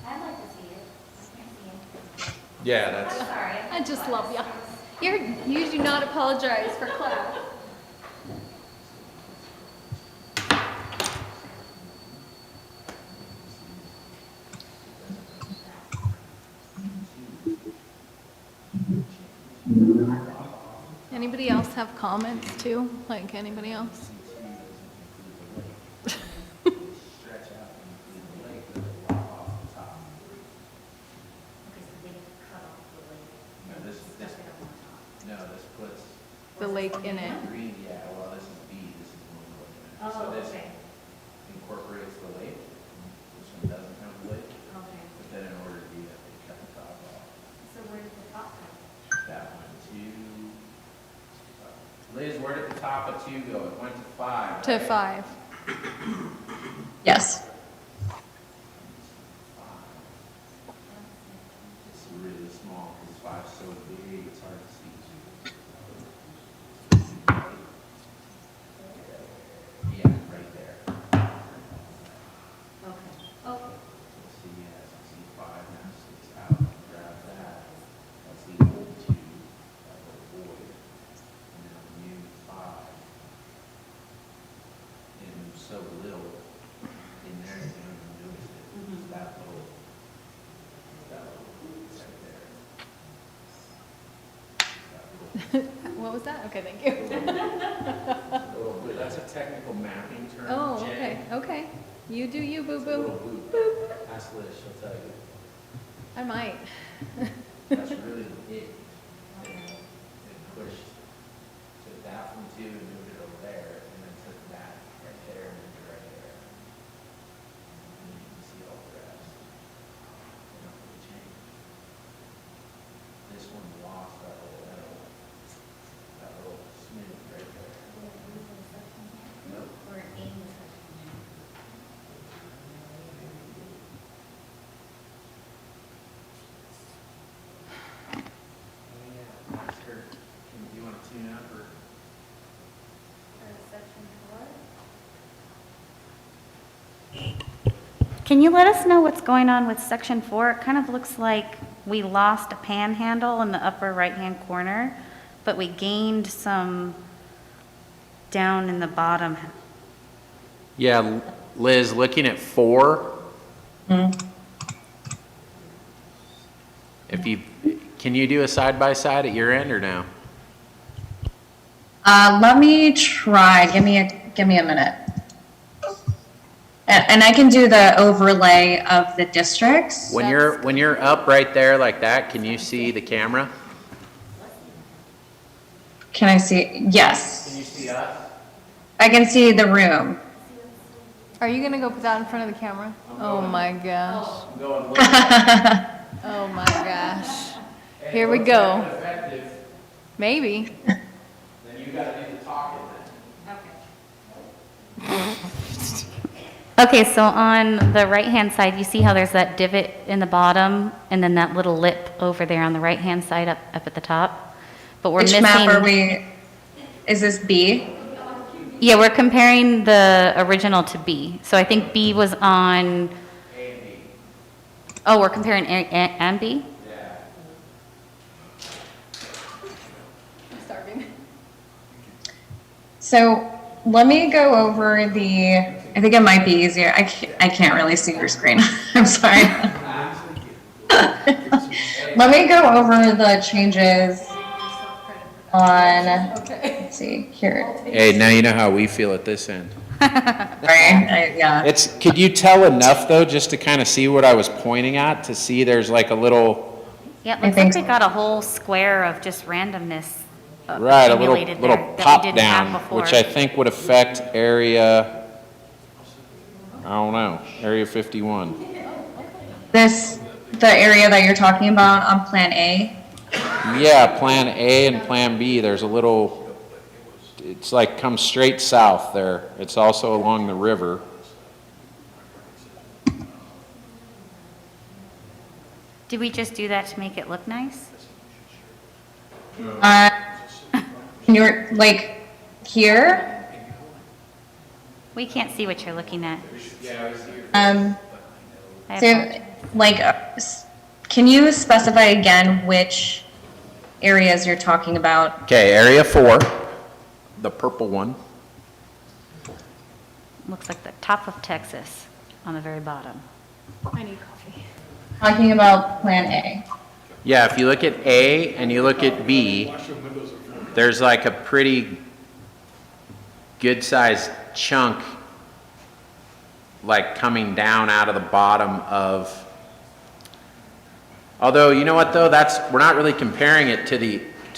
I'd like to see it. I can't see it. Yeah, that's. I just love ya. You do not apologize for class. have comments too, like anybody else? Stretch out and include the lake, there's a lot off the top. No, this puts The lake in it. green, yeah, well, this is B, this is one we're looking at. So this incorporates the lake, this one doesn't have the lake, but then in order to do that, they cut the top off. So where did the top go? That went to, Liz, where did the top of 2 go? It went to 5, To right? 5. Yes. It's really small, because 5's so big, it's hard to see. Yeah, right there. Okay. See, yeah, so see 5 now sticks out, grab that, that's the old 2, that little void, and now the new 5. And there's so little in there, you don't even notice it, just that little void right there. That little What was that? Okay, thank you. little bit, that's a technical mapping term, Oh, Jen. okay. You do you, It's a boo-boo. little boot. Ask Liz, she'll tell you. I might. That's really it. It pushed, took that from 2 and moved it over there, and then took that right there and moved it right there. And you can see all the rest. They don't really change. This one lost that little smooth right there. Nope. Yeah, ask her, do you want to tune up or? Can you let us know what's going on with section 4? It kind of looks like we lost a panhandle in the upper right-hand corner, but we gained some down in the bottom. Yeah, Liz, looking at 4. If you, can you do a side-by-side at your end or no? Let me try. Give me a minute. And I can do the overlay of the districts. When you're up right there like that, can you see the camera? Can I see? Yes. Can you see us? I can see the room. Are you gonna go put that in front of the camera? Oh my gosh. I'm going Oh my gosh. Here we go. Maybe. Then you gotta do the talking then. Okay, so on the right-hand side, you see how there's that divot in the bottom and then that little lip over there on the right-hand side up at the top? But we're Which missing. map are we? Is this B? Yeah, we're comparing the original to B. So I think B was on. Oh, we're comparing A and B? I'm starving. So let me go over the, I think it might be easier. I can't really see your screen. I'm sorry. Let me go over the changes on, let's see, here. Hey, now you know how we feel at this end. Right, yeah. Could you tell enough though, just to kind of see what I was pointing at, to see there's like a little, Yeah, it looks like we got a whole square of just randomness right, a accumulated little there that we pop didn't have down, before. which I think would affect area, I don't know, area 51. The area that you're talking about on Plan A? Yeah, Plan A and Plan B, there's a little, it's like comes straight south there. It's also along the river. Did we just do that to make it look nice? You're like here? We can't see what you're looking at. I So apologize. like, can you specify again which areas you're talking about? Okay, area 4, the purple one. Looks like the top of Texas on the very bottom. I need coffee. Talking about Plan A. Yeah, if you look at A and you look at B, there's like a pretty good-sized chunk like coming down out of the bottom of, although, you know what though, we're not really comparing it to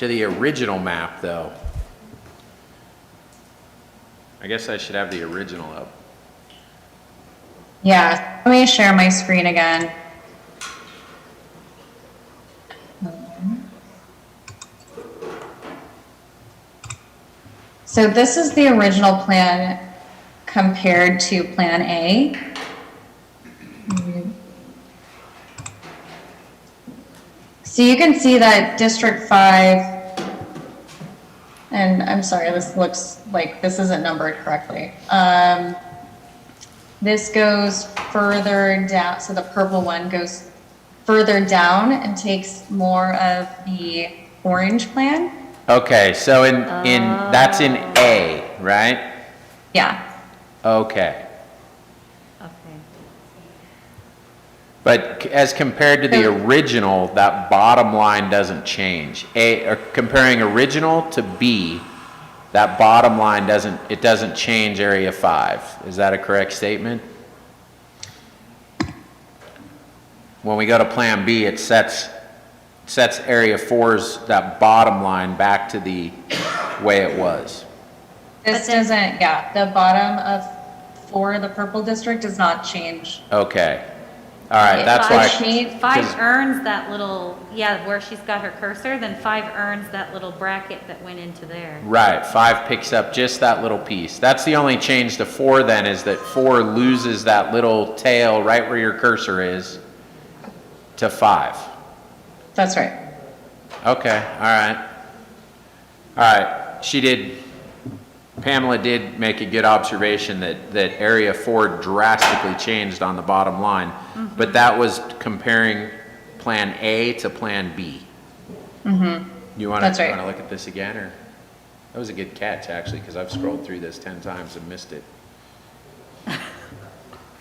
the original map though. I guess I should have the original up. Yeah, let me share my screen again. So this is the original plan compared to Plan A. So you can see that District 5, and I'm sorry, this looks like this isn't numbered correctly. This goes further down, so the purple one goes further down and takes more of the orange plan. Okay, so that's in A, right? Yeah. Okay. Okay. But as compared to the original, that bottom line doesn't change. Comparing original to B, that bottom line doesn't change Area 5. Is that a correct statement? When we go to Plan B, it sets Area 4's, that bottom line, back to the way it was. This doesn't, yeah, the bottom of 4, the purple district, does not change. Okay. All right, that's why. 5 earns that little, yeah, where she's got her cursor, then 5 earns that little bracket that went into there. Right, 5 picks up just that little piece. That's the only change to 4 then, is that 4 loses that little tail right where your cursor is to 5. That's right. Okay, all right. All right, Pamela did make a good observation that Area 4 drastically changed on the bottom line, but that was comparing Plan A to Plan B. Mm-hmm. You want That's to right. look at this again, or? That was a good catch, actually, because I've scrolled through this 10 times and missed it.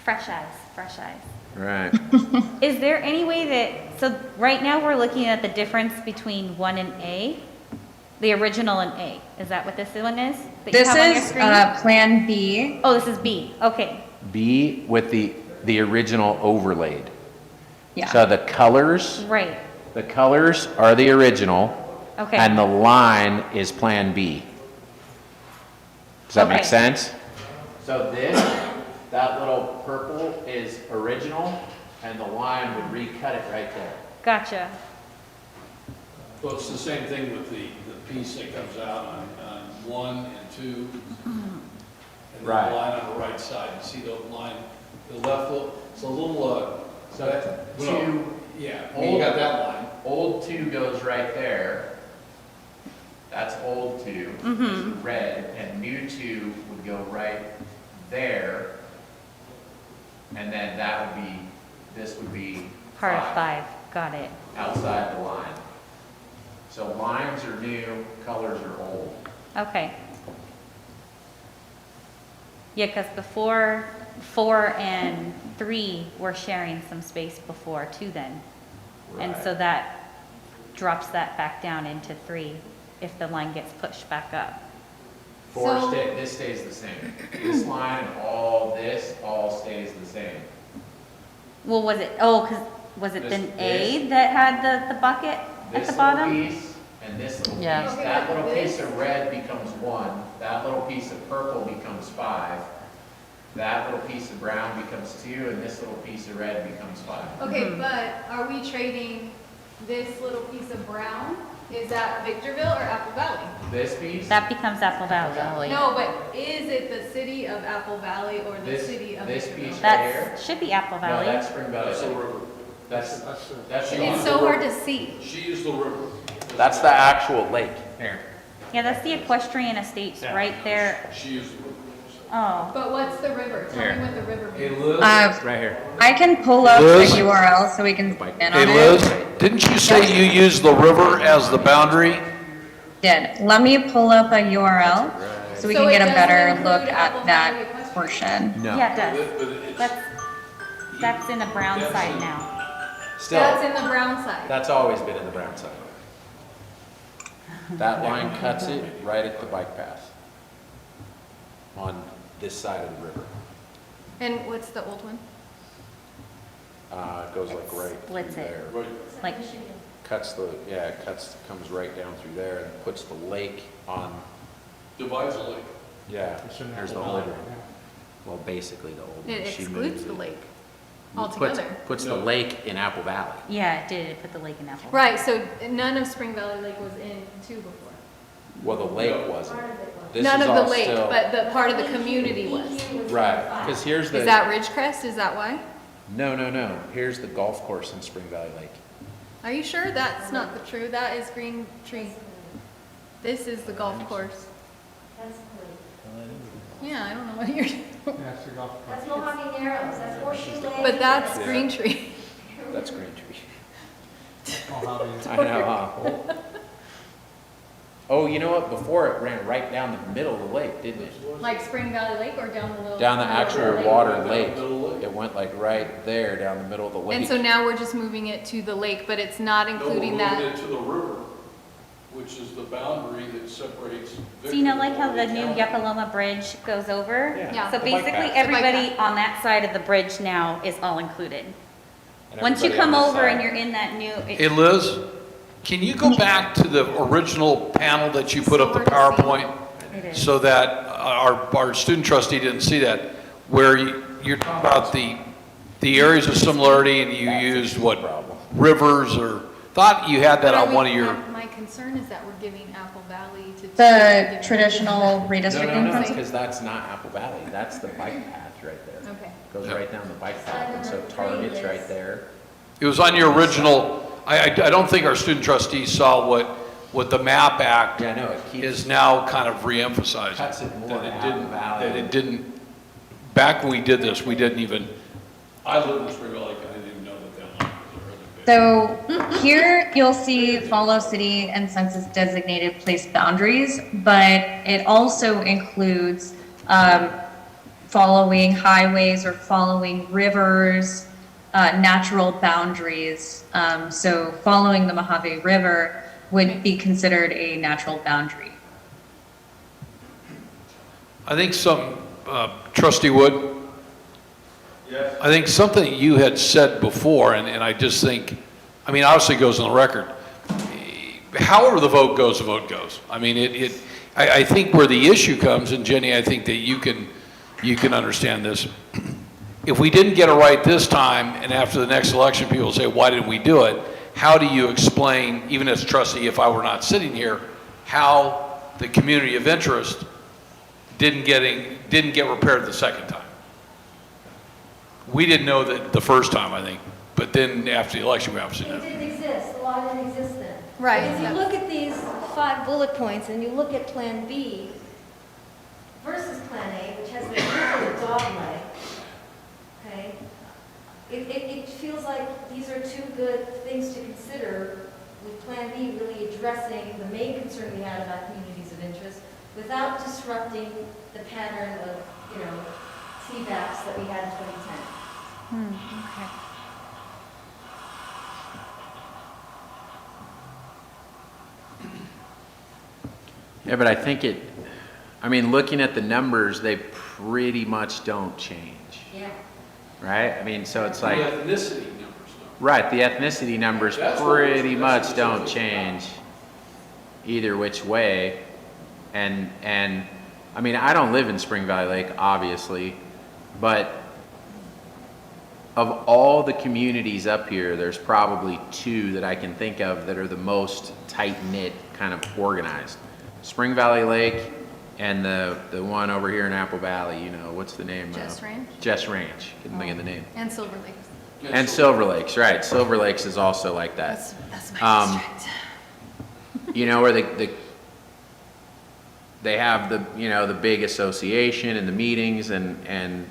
Fresh eyes, fresh eyes. Right. Is there any way that, so right now we're looking at the difference between 1 and A, the original and A. Is that what this one is? That you This have on your is screen? Plan B. Oh, this is B, okay. B with the original overlaid. Yeah. So the colors Right, are the original, okay. and the line is Plan B. Does that make Okay. sense? So that little purple is original, and the line would recut it right there. Gotcha. Well, it's the same thing with the piece that comes out on 1 and 2. And then Right. the line on the right side, you see the line, the left, it's a little, So that's two. yeah, I mean, you got that line. Old 2 goes right there. That's old 2, Mm-hmm. red, and new 2 would go right there. And then this would be Part of 5, got it. outside the line. So lines are new, colors are old. Okay. Yeah, because before, 4 and 3 were sharing some space before too then. And so that drops that back down into 3 if the line gets pushed back up. This stays the same. This line and all stays the same. Well, was it then This- A that had the bucket at This the little bottom? piece and this little Yeah. piece, that little piece of red becomes 1, that little piece of purple becomes 5, that little piece of brown becomes 2, and this little piece of red becomes 5. Okay, but are we trading this little piece of brown? Is that Victorville or Apple Valley? This piece, That becomes Apple Valley. No, but is it the city of Apple Valley or the This- city of this Victorville? piece- That There. should be Apple no, Valley. that's Spring Valley. That's the river. That's the It's so hard to see. She is the river. That's the actual lake. Here. Yeah, that's the equestrian estates right there. She is the river. Oh, But what's the river? Tell Here. me what the river Hey, means. Liz? Right here. I can pull up Liz? the URL so we can zoom in Hey, on Liz, it. didn't you say you use the river as the boundary? Let me pull up a URL so we So can it get a doesn't better include look Apple at that Valley Equestrian? portion. No. yeah, it does. But it's, That's in the brown side now. Still, That's in the brown side. that's always been in the brown side. That line cuts it right at the bike path on this side of the river. And what's the old one? It goes like right Splits through it. there. Like, Comes right down through there and puts the lake on, Divides the lake. yeah, there's the whole, well, basically the old one. It She excludes moves the it. lake puts- altogether. Puts the lake in Apple Valley. Yeah, it did, it put the lake in Apple. Right, so none of Spring Valley Lake was in too before. Well, the lake wasn't. This None is of the all lake, still- but the part of the community was. Right, because here's the. Is that Ridgecrest? Is that why? No, here's the golf course in Spring Valley Lake. Are you sure that's not the true? That is Green Tree. This is the golf course. Yeah, I don't know what you're doing. That's the golf course. That's Mojave Narrows, that's Horseshoe Lake. But that's Yeah. Green Tree. That's Green Tree. Mojave. I know, huh? Oh, you know what? Before it ran right down the middle of the lake, didn't it? Like Spring Valley Lake or down the little? Down the middle of actual lake? water lake. It went like right there down the middle of the lake. And so now we're just moving it to the lake, but it's not including No, we're that. moving it to the river, which is the boundary that separates. So you know, like how the Victor new County. Yapaloma Bridge goes over? Yeah. So The bike basically, path. everybody on that side of the bridge now is all included. And Once you everybody come on this over side. and you're in that new, Hey Liz, can you go back to the original panel that you put up the PowerPoint? it is. So that our student trustee didn't see that, where you're talking about the areas of similarity and you used what, Problem. rivers or, thought you had that on one of your, My concern is that we're giving Apple Valley to. The traditional No, redistricting no, principle. because that's not Apple Valley. That's the bike path right there. Okay. Goes right down the bike path. And so Target's right there. it was on your original, I don't think our student trustees saw what the MAP Act Yeah, no, it keeps, is now kind of re-emphasizing. cuts it more That to it Apple didn't, Valley. that it didn't, back when we did this, we didn't even, I lived in Spring Valley, I didn't even know that line was a really big. So here you'll see follow city and census designated place boundaries, but it also includes following highways or following rivers, natural boundaries. So following the Mojave River would be considered a natural boundary. I think Trustee Wood? Yes. I think something you had said before, and I just think, I mean, obviously it goes on the record. However the vote goes, I mean, I think where the issue comes, and Jenny, I think that you can understand this. If we didn't get it right this time, and after the next election, people say, why didn't we do it? How do you explain, even as trustee, if I were not sitting here, how the community of interest didn't get repaired the second time? We didn't know that the first time, I think, but then after the election, we obviously know. It didn't exist, the law didn't exist then. Right. If you look at these 5 bullet points and you look at Plan B versus Plan A, which has the dog leg, okay? It feels like these are two good things to consider, with Plan B really addressing the main concern we had about communities of interest without disrupting the pattern of, CVAPs that we had in 2010. Okay. Yeah, but I think looking at the numbers, they pretty much don't change. Yeah. Right? I mean, so it's like, The ethnicity numbers, right, the ethnicity numbers That's what pretty that's much what's don't interesting. change either which way. And I mean, I don't live in Spring Valley Lake, obviously, but of all the communities up here, there's probably 2 that I can think of that are the most tight-knit, kind of organized. Spring Valley Lake and the one over here in Apple Valley, what's the name? Jess Ranch Jess Ranch, couldn't think of the name. and Silver Lake. And Silver Lakes, right, Silver Lakes is also like that. That's my district. Where they have the big association and the meetings and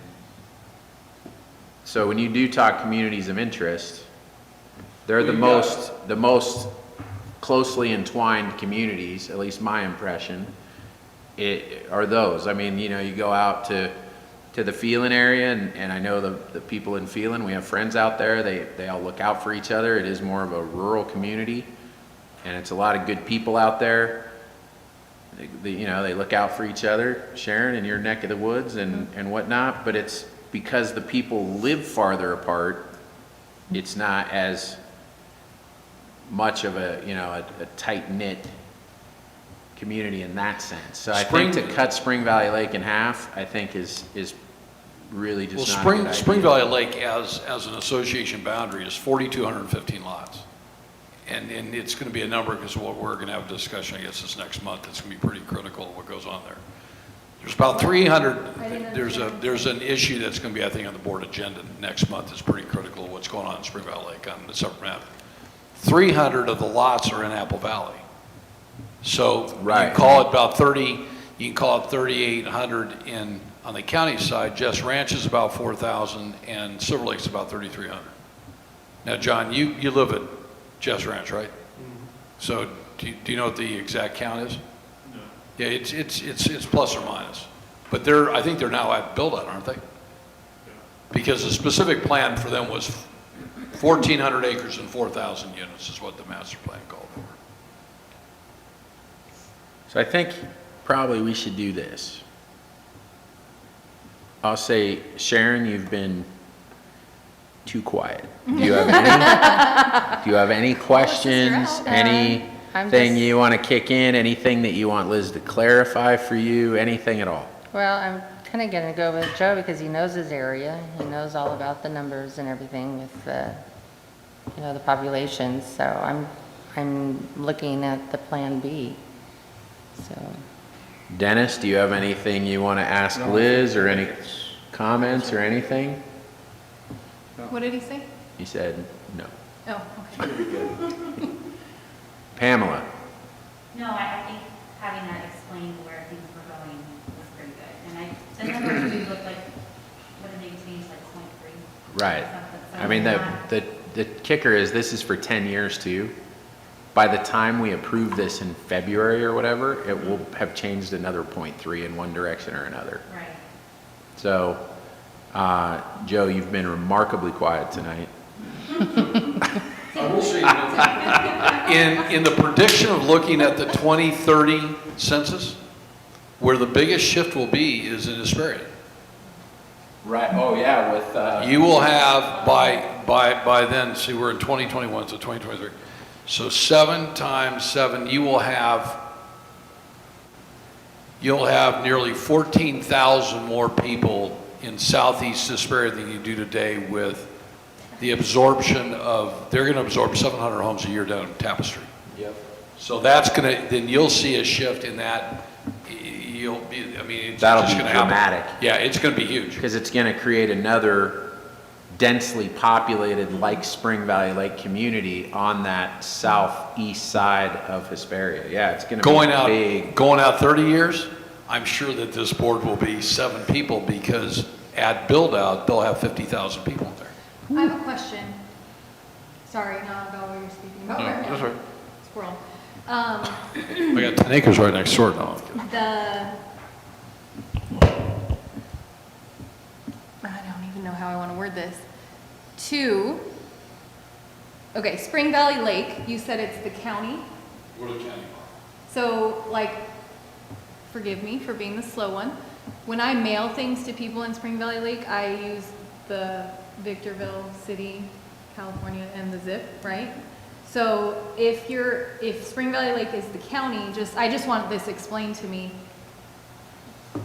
so when you do talk communities of interest, they're the most closely entwined communities, at least my impression, are those. I mean, you go out to the Phelan area, and I know the people in Phelan, we have friends out there, they all look out for each other. It is more of a rural community, and it's a lot of good people out there. they look out for each other, Sharon, in your neck of the woods and whatnot, but it's because the people live farther apart, it's not as much of a tight-knit community in that sense. So I think to cut Spring Valley Lake in half, I think is really just not a good idea. Spring Valley Lake as an association boundary is 4,215 lots. And it's going to be a number, because what we're going to have a discussion, I guess, this next month. It's going to be pretty critical of what goes on there. There's about 300, there's an issue that's going to be, I think, on the board agenda next month. It's pretty critical of what's going on in Spring Valley Lake on the separate map. 300 of the lots are in Apple Valley. So you can call it about 30, you can call it 3,800 on the county side. Jess Ranch is about 4,000 and Silver Lake's about 3,300. Now, John, you live at Jess Ranch, right? So do you know what the exact count is? No. Yeah, it's plus or minus. But I think they're now at build-out, aren't they? Because the specific plan for them was 1,400 acres and 4,000 units is what the master plan called for. So I think probably we should do this. I'll say, Sharon, you've been too quiet. Do you have any questions? Anything you want to kick in? Anything that you want Liz to clarify for you? Anything at all? Well, I'm kind of going to go with Joe because he knows his area. He knows all about the numbers and everything with the population. So I'm looking at the Plan B. So. Dennis, do you have anything you want to ask Liz, or any comments or anything? What did he say? He said no. Oh, okay. Pamela? No, I think having that explain where things were going was pretty good. And the numbers do look like, what did they change, like 0.3? Right. I mean, the kicker is this is for 10 years too. By the time we approve this in February or whatever, it will have changed another 0.3 in one direction or another. Right. So, Joe, you've been remarkably quiet tonight. I will say in the prediction of looking at the 2030 census, where the biggest shift will be is in Hesperia. Right. Oh yeah. With you will have by then. See, we're in 2021, so 2023. So 7 times 7, you'll have nearly 14,000 more people in southeast Hesperia than you do today, with the absorption of, they're going to absorb 700 homes a year down in Tapestry. Yep. So that's going to, then you'll see a shift in that. You'll be, I mean, it's that'll just be going to dramatic. happen. Yeah, it's going to be huge. Because it's going to create another densely populated, like Spring Valley Lake community on that southeast side of Hesperia. Yeah, it's going to be big. Going out 30 years, I'm sure that this board will be 7 people, because at build out, they'll have 50,000 people there. I have a question. Sorry, not about what you're speaking about right now. That's right. Squirrel. I got 10 acres right next door now. I don't even know how I want to word this. Okay, Spring Valley Lake, you said it's the county. We're the county. So, like, forgive me for being the slow one. When I mail things to people in Spring Valley Lake, I use the Victorville City, California, and the zip, right? So if Spring Valley Lake is the county, I just want this explained to me.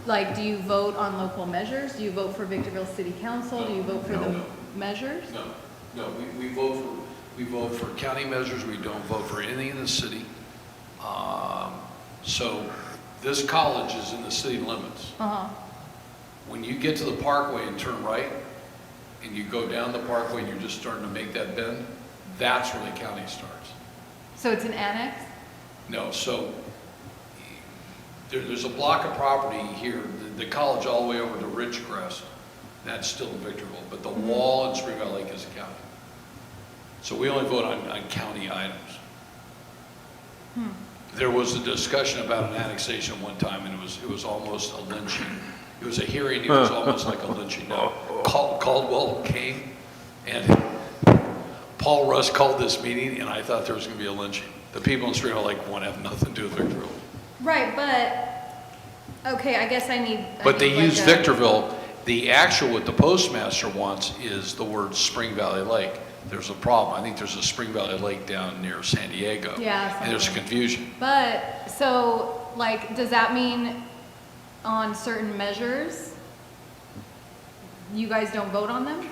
Like, do you vote on local measures? Do you vote for Victorville City Council? Do you vote for the measures? No, we vote for county measures. We don't vote for anything in the city. So this college is in the city limits. When you get to the parkway and turn right, and you go down the parkway and you're just starting to make that bend, that's where the county starts. So it's an annex? No, so there's a block of property here, the college all the way over to Ridgecrest, that's still in Victorville, but the wall in Spring Valley Lake is the county. So we only vote on county items. There was a discussion about an annexation one time, and it was almost a lynching. It was a hearing, it was almost like a lynching. Now, Caldwell came, and Paul Russ called this meeting, and I thought there was going to be a lynching. The people in Spring Valley Lake want to have nothing to do with Victorville. Right, but, okay, I guess I need. But they like use a- Victorville. The actual, what the postmaster wants is the word Spring Valley Lake. There's a problem. I think there's a Spring Valley Lake down near San Diego. Yeah, And there's something. confusion. But, so, like, does that mean on certain measures, you guys don't vote on them?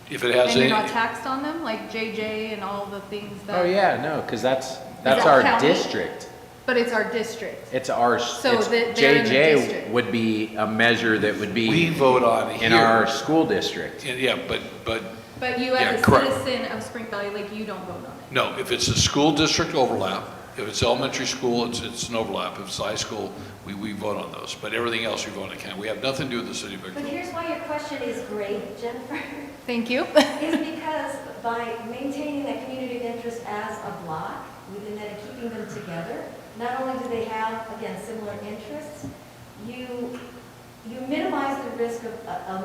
If it has And you're any, not taxed on them, like JJ and all the things that? Oh, yeah, no, because that's that our county? district. But it's our district. It's our, So it's, they're in the JJ district. would be a measure that would we be vote on in here. our school district. Yeah, but, But you Yeah, as a correct. citizen of Spring Valley Lake, you don't vote on it. no, if it's a school district overlap, if it's elementary school, it's an overlap. If it's high school, we vote on those. But everything else we vote on county. We have nothing to do with the city of But Victorville. here's why your question is great, Jennifer, Thank you. is because by maintaining that community of interest as a block, within that and keeping them together, not only do they have, again, similar interests, you minimize the risk of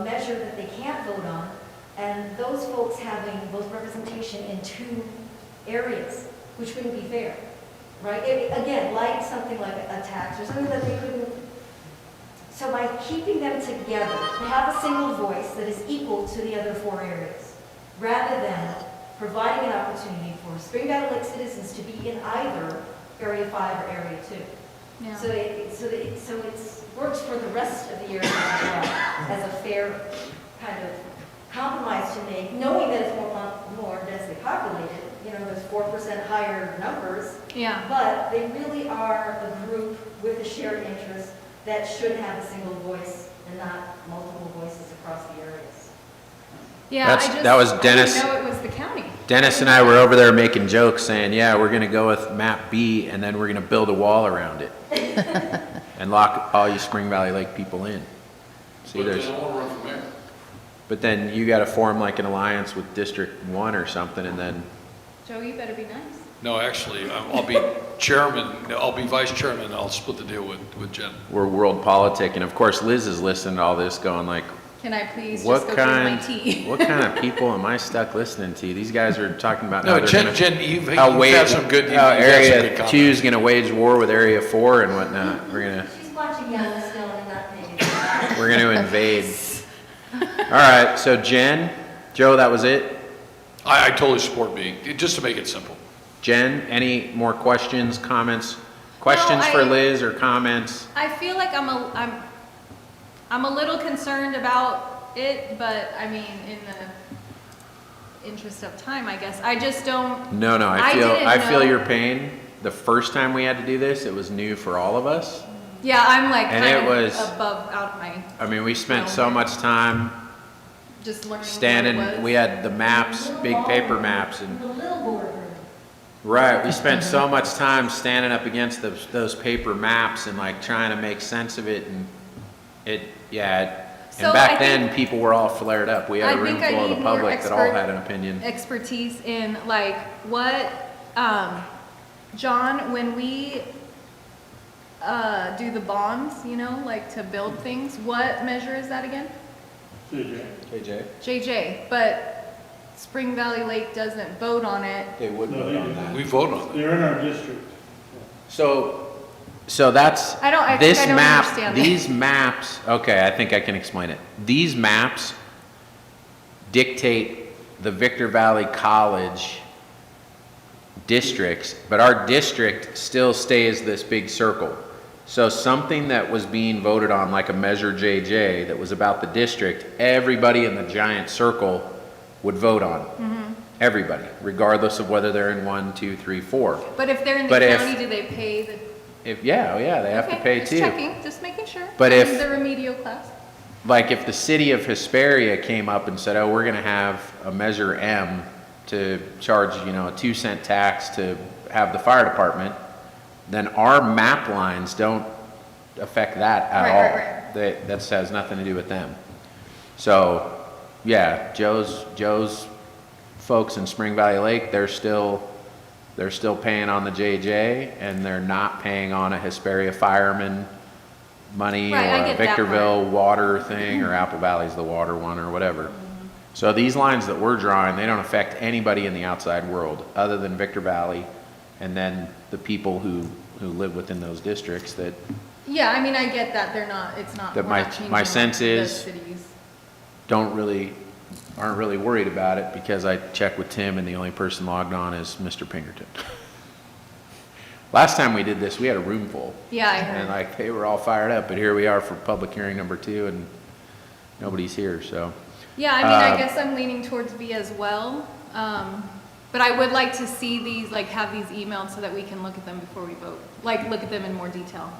a measure that they can't vote on, and those folks having both representation in two areas, which wouldn't be fair, right? Again, like something like a tax or something that they couldn't. So by keeping them together, they have a single voice that is equal to the other four areas, rather than providing an opportunity for Spring Valley Lake citizens to be in either Area 5 or Area 2. Yeah. So it works for the rest of the area as well, as a fair kind of compromise to make, knowing that it's more densely populated, there's 4% higher numbers, Yeah. but they really are a group with a shared interest that should have a single voice and not multiple voices across the areas. Yeah, That was Dennis. I didn't know it was the county. Dennis and I were over there making jokes saying, yeah, we're gonna go with map B and then we're gonna build a wall around it. And lock all you Spring Valley Lake people in. See, But there's, then I won't run for mayor. but then you gotta form like an alliance with District 1 or something and then, Joe, you better be nice. No, actually, I'll be chairman, I'll be vice chairman, and I'll split the deal with Jen. we're world politic. And of course Liz is listening to all this going like, Can I please just what go drink my kind, tea? what kind of people am I stuck listening to? These guys are talking about how No, they're Jen, gonna- you've how had some good, you've how had some Area good 2 comments. is gonna wage war with Area 4 and whatnot. She's watching Yellowstone and not paying attention. We're gonna invade. All right, so Jen, Joe, that was it? I totally support being, just to make it simple. Jen, any more questions, comments? Questions for I- Liz or comments? I feel like I'm a little concerned about it, but I mean, in the interest of time, I guess. I just don't, No, I didn't I feel know. your pain. The first time we had to do this, it was new for all of us. yeah, I'm like And kind it of was- above, out of my, I mean, we spent so much time just learning standing, what it was. we had the maps, big paper maps, and The little boardroom. right, we spent so much time standing up against those paper maps and like trying to make sense of it, and So and back I then, think- people were all flared up. We had a I room think I full of the need more public that all had an opinion. expertise in like what, John, when we do the bonds, like to build things, what measure is that again? KJ? JJ, but Spring Valley Lake doesn't vote on it. They would No, vote they on do. that. We vote on it. They're in our district. So that's, I this think I don't map, understand that. these maps, okay, I think I can explain it. These maps dictate the Victor Valley College districts, but our district still stays this big circle. So something that was being voted on, like a Measure JJ, that was about the district, everybody in the giant circle would vote on. Everybody, regardless of whether they're in 1, 2, 3, 4. But if they're in the But if- county, do they pay the? Yeah, they have to pay just too. checking, just making sure. But I'm if- the remedial class. Like if the city of Hesperia came up and said, oh, we're gonna have a Measure M to charge, a 2-cent tax to have the fire department, then our map lines don't affect that at all. Right. That has nothing to do with them. So, yeah, Joe's folks in Spring Valley Lake, they're still paying on the JJ, and they're not paying on a Hesperia fireman money Right, I or a get that Victorville water thing, or Apple Valley's the water one or whatever. So these lines that we're drawing, they don't affect anybody in the outside world other than Victor Valley, and then the people who who live within those districts that, Yeah, I mean, I get that they're not, it's not, That we're my- not changing my sense the is- cities. aren't really worried about it, because I checked with Tim and the only person logged on is Mr. Pinkerton. Last time we did this, we had a room full. Yeah, I heard. And like, they were all fired up, but here we are for public hearing number 2 and nobody's here, so. Yeah, I mean, I Uh, guess I'm leaning towards B as well. But I would like to see these, like, have these emailed so that we can look at them before we vote, like, look at them in more detail.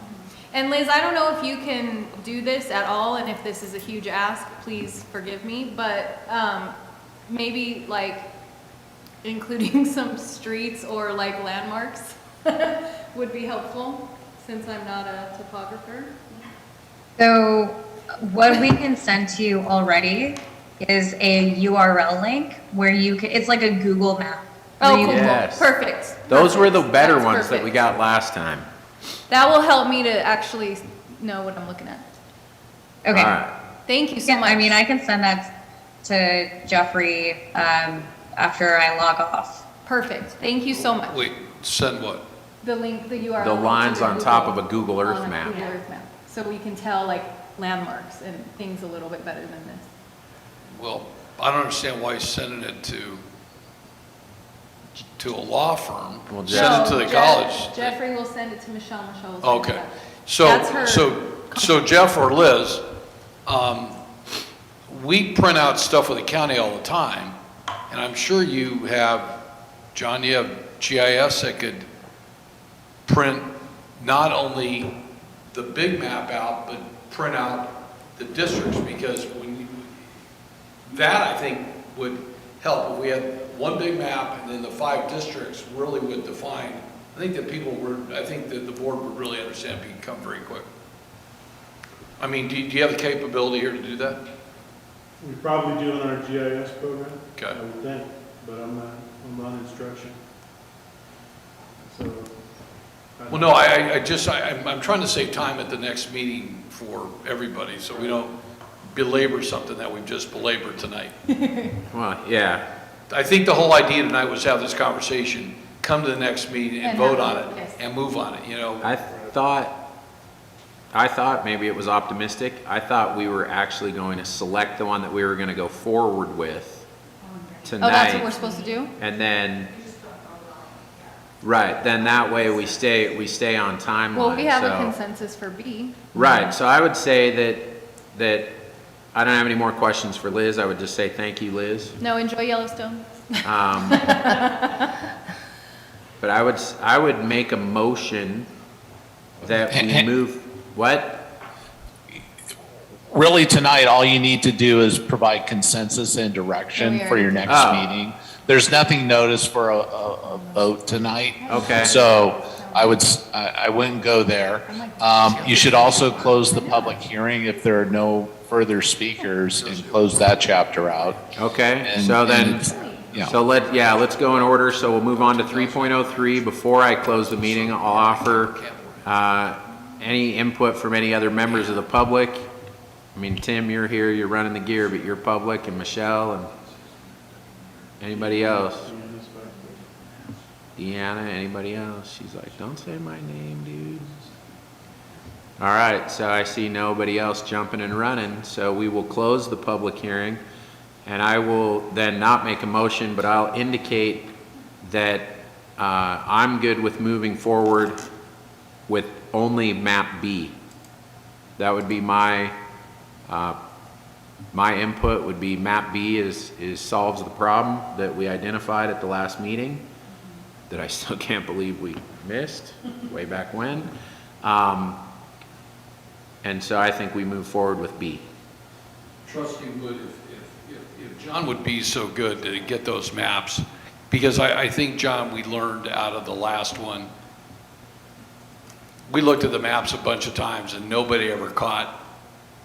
And Liz, I don't know if you can do this at all, and if this is a huge ask, please forgive me, but, maybe, like, including some streets or, like, landmarks would be helpful, since I'm not a topographer. So what we can send to you already is a URL link where you can, it's like a Google map. Oh, where you cool, can- Yes. perfect. Those were the Perfect. better That's ones that we perfect. got last time. That will help me to actually know what I'm looking at. Okay. All right. Thank you so Yeah, much. I mean, I can send that to Jeffrey after I log off. Perfect, thank you so much. Wait, send what? The link, the URL. The link lines to on top of Google- a Google Earth on a map. Google Earth map, so we can tell like landmarks and things a little bit better than this. Well, I don't understand why he's sending it to a law firm. Well, Send it to No, the Jeff- college. Jeffrey will send it to Michelle, Michelle will send it Okay, back. so, That's her- so Jeff or Liz, we print out stuff with the county all the time, and I'm sure you have, John, you have GIS that could print not only the big map out, but print out the districts, because that I think would help if we had one big map and then the 5 districts really would define. I think that I think that the board would really understand if you can come very quick. I mean, do you have the capability here to do that? We probably do in our GIS program, Okay. I would think, but I'm on instruction. So. Well, no, I'm trying to save time at the next meeting for everybody, so we don't belabor something that we've just belabored tonight. Well, yeah, I think the whole idea tonight was to have this conversation, come to the next meeting and And vote have on it, it yes. and move on it, you know? I thought maybe it was optimistic. I thought we were actually going to select the one that we were going to go forward with Oh, that's what we're tonight. supposed to do? And then, right, then that way we stay on timeline. Well, we have a so- consensus for B. Right, so I would say that I don't have any more questions for Liz. I would just say thank you, Liz. No, enjoy Yellowstone. But I would make a motion that we move, what? Really, tonight, all you need to do is provide consensus and direction for your next Oh. meeting. There's nothing noticed for a vote tonight. Okay. So I wouldn't go there. You should also close the public hearing if there are no further speakers and close that chapter out. Okay, And- so and then, it's- yeah. so let's go in order. So we'll move on to 3.03. Before I close the meeting, I'll offer any input from any other members of the public. I mean, Tim, you're here, you're running the gear, but you're public, and Michelle, and anybody else? Deanna, anybody else? She's like, don't say my name, dude. All right, so I see nobody else jumping and running, so we will close the public hearing, and I will then not make a motion, but I'll indicate that I'm good with moving forward with only map B. That would be my input would be map B is solves the problem that we identified at the last meeting, that I still can't believe we missed way back when. And so I think we move forward with B. Trustee Wood, if John would be so good to get those maps, because I think, John, we learned out of the last one, we looked at the maps a bunch of times and nobody ever caught,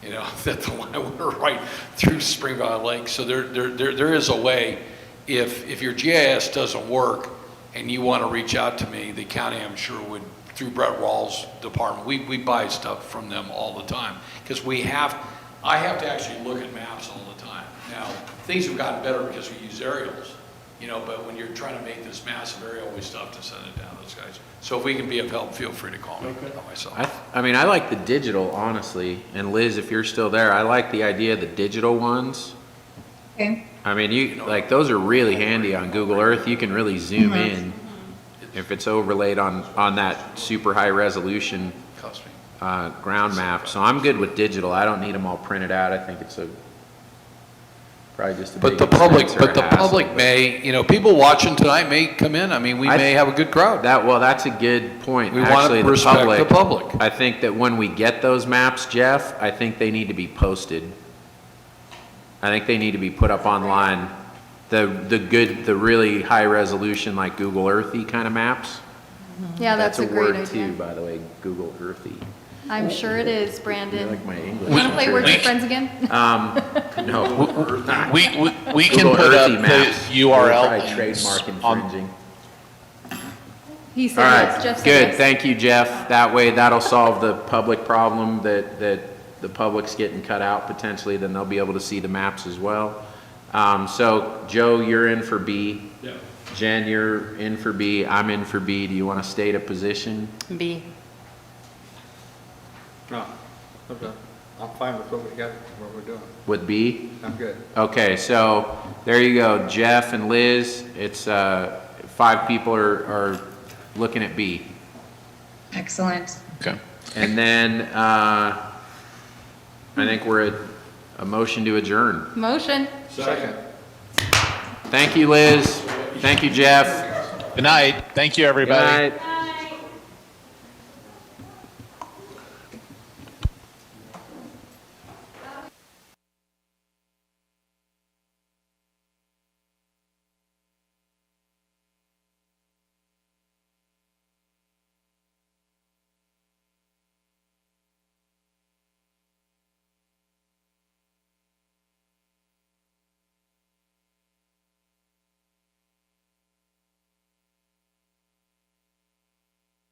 you know, that the line went right through Spring Valley Lake. So there is a way, if your GIS doesn't work and you want to reach out to me, the county, I'm sure, would, through Brett Rawls' department, we buy stuff from them all the time. Because I have to actually look at maps all the time. Now, things have gotten better because we use aerials, you know, but when you're trying to make this massive area, always tough to send it down to those guys. So if we can be of help, feel free to call me, not myself. I mean, I like the digital, honestly, and Liz, if you're still there, I like the idea of the digital ones. Okay. I mean, like, those are really handy on Google Earth, you can really zoom in if it's overlaid on that super high resolution Cost me. ground map, so I'm good with digital, I don't need them all printed out, I think it's probably just a big expense or a hassle, public may, you know, people watching tonight may come in, I mean, we may have a good crowd. Well, that's a good point. We want to Actually, respect the public. I think that when we get those maps, Jeff, I think they need to be posted. I think they need to be put up online. The really high resolution, like Google Earthy kind of maps. Yeah, that's a great word idea. too, by the way, Google Earthy. I'm sure it is, Brandon. Like my English. You want to play Words with Friends again? No. We can Google put Earthy up maps. the URL Probably links trademark on, infringing. He said All yes, right, Jeff said good, yes. thank you, Jeff. That way, that'll solve the public problem that the public's getting cut out potentially, then they'll be able to see the maps as well. So, Joe, you're in for B. Yeah. Jen, you're in for B, I'm in for B. Do you want to state a position? B. No, okay. I'm fine with what we got, what we're doing. With B? I'm good. Okay, so, there you go, Jeff and Liz, it's, 5 people are looking at B. Excellent. okay. And then, I think we're at a motion to adjourn. Motion. Second. Thank you, Liz. Thank you, Jeff. Good night. Thank you, Good everybody. night.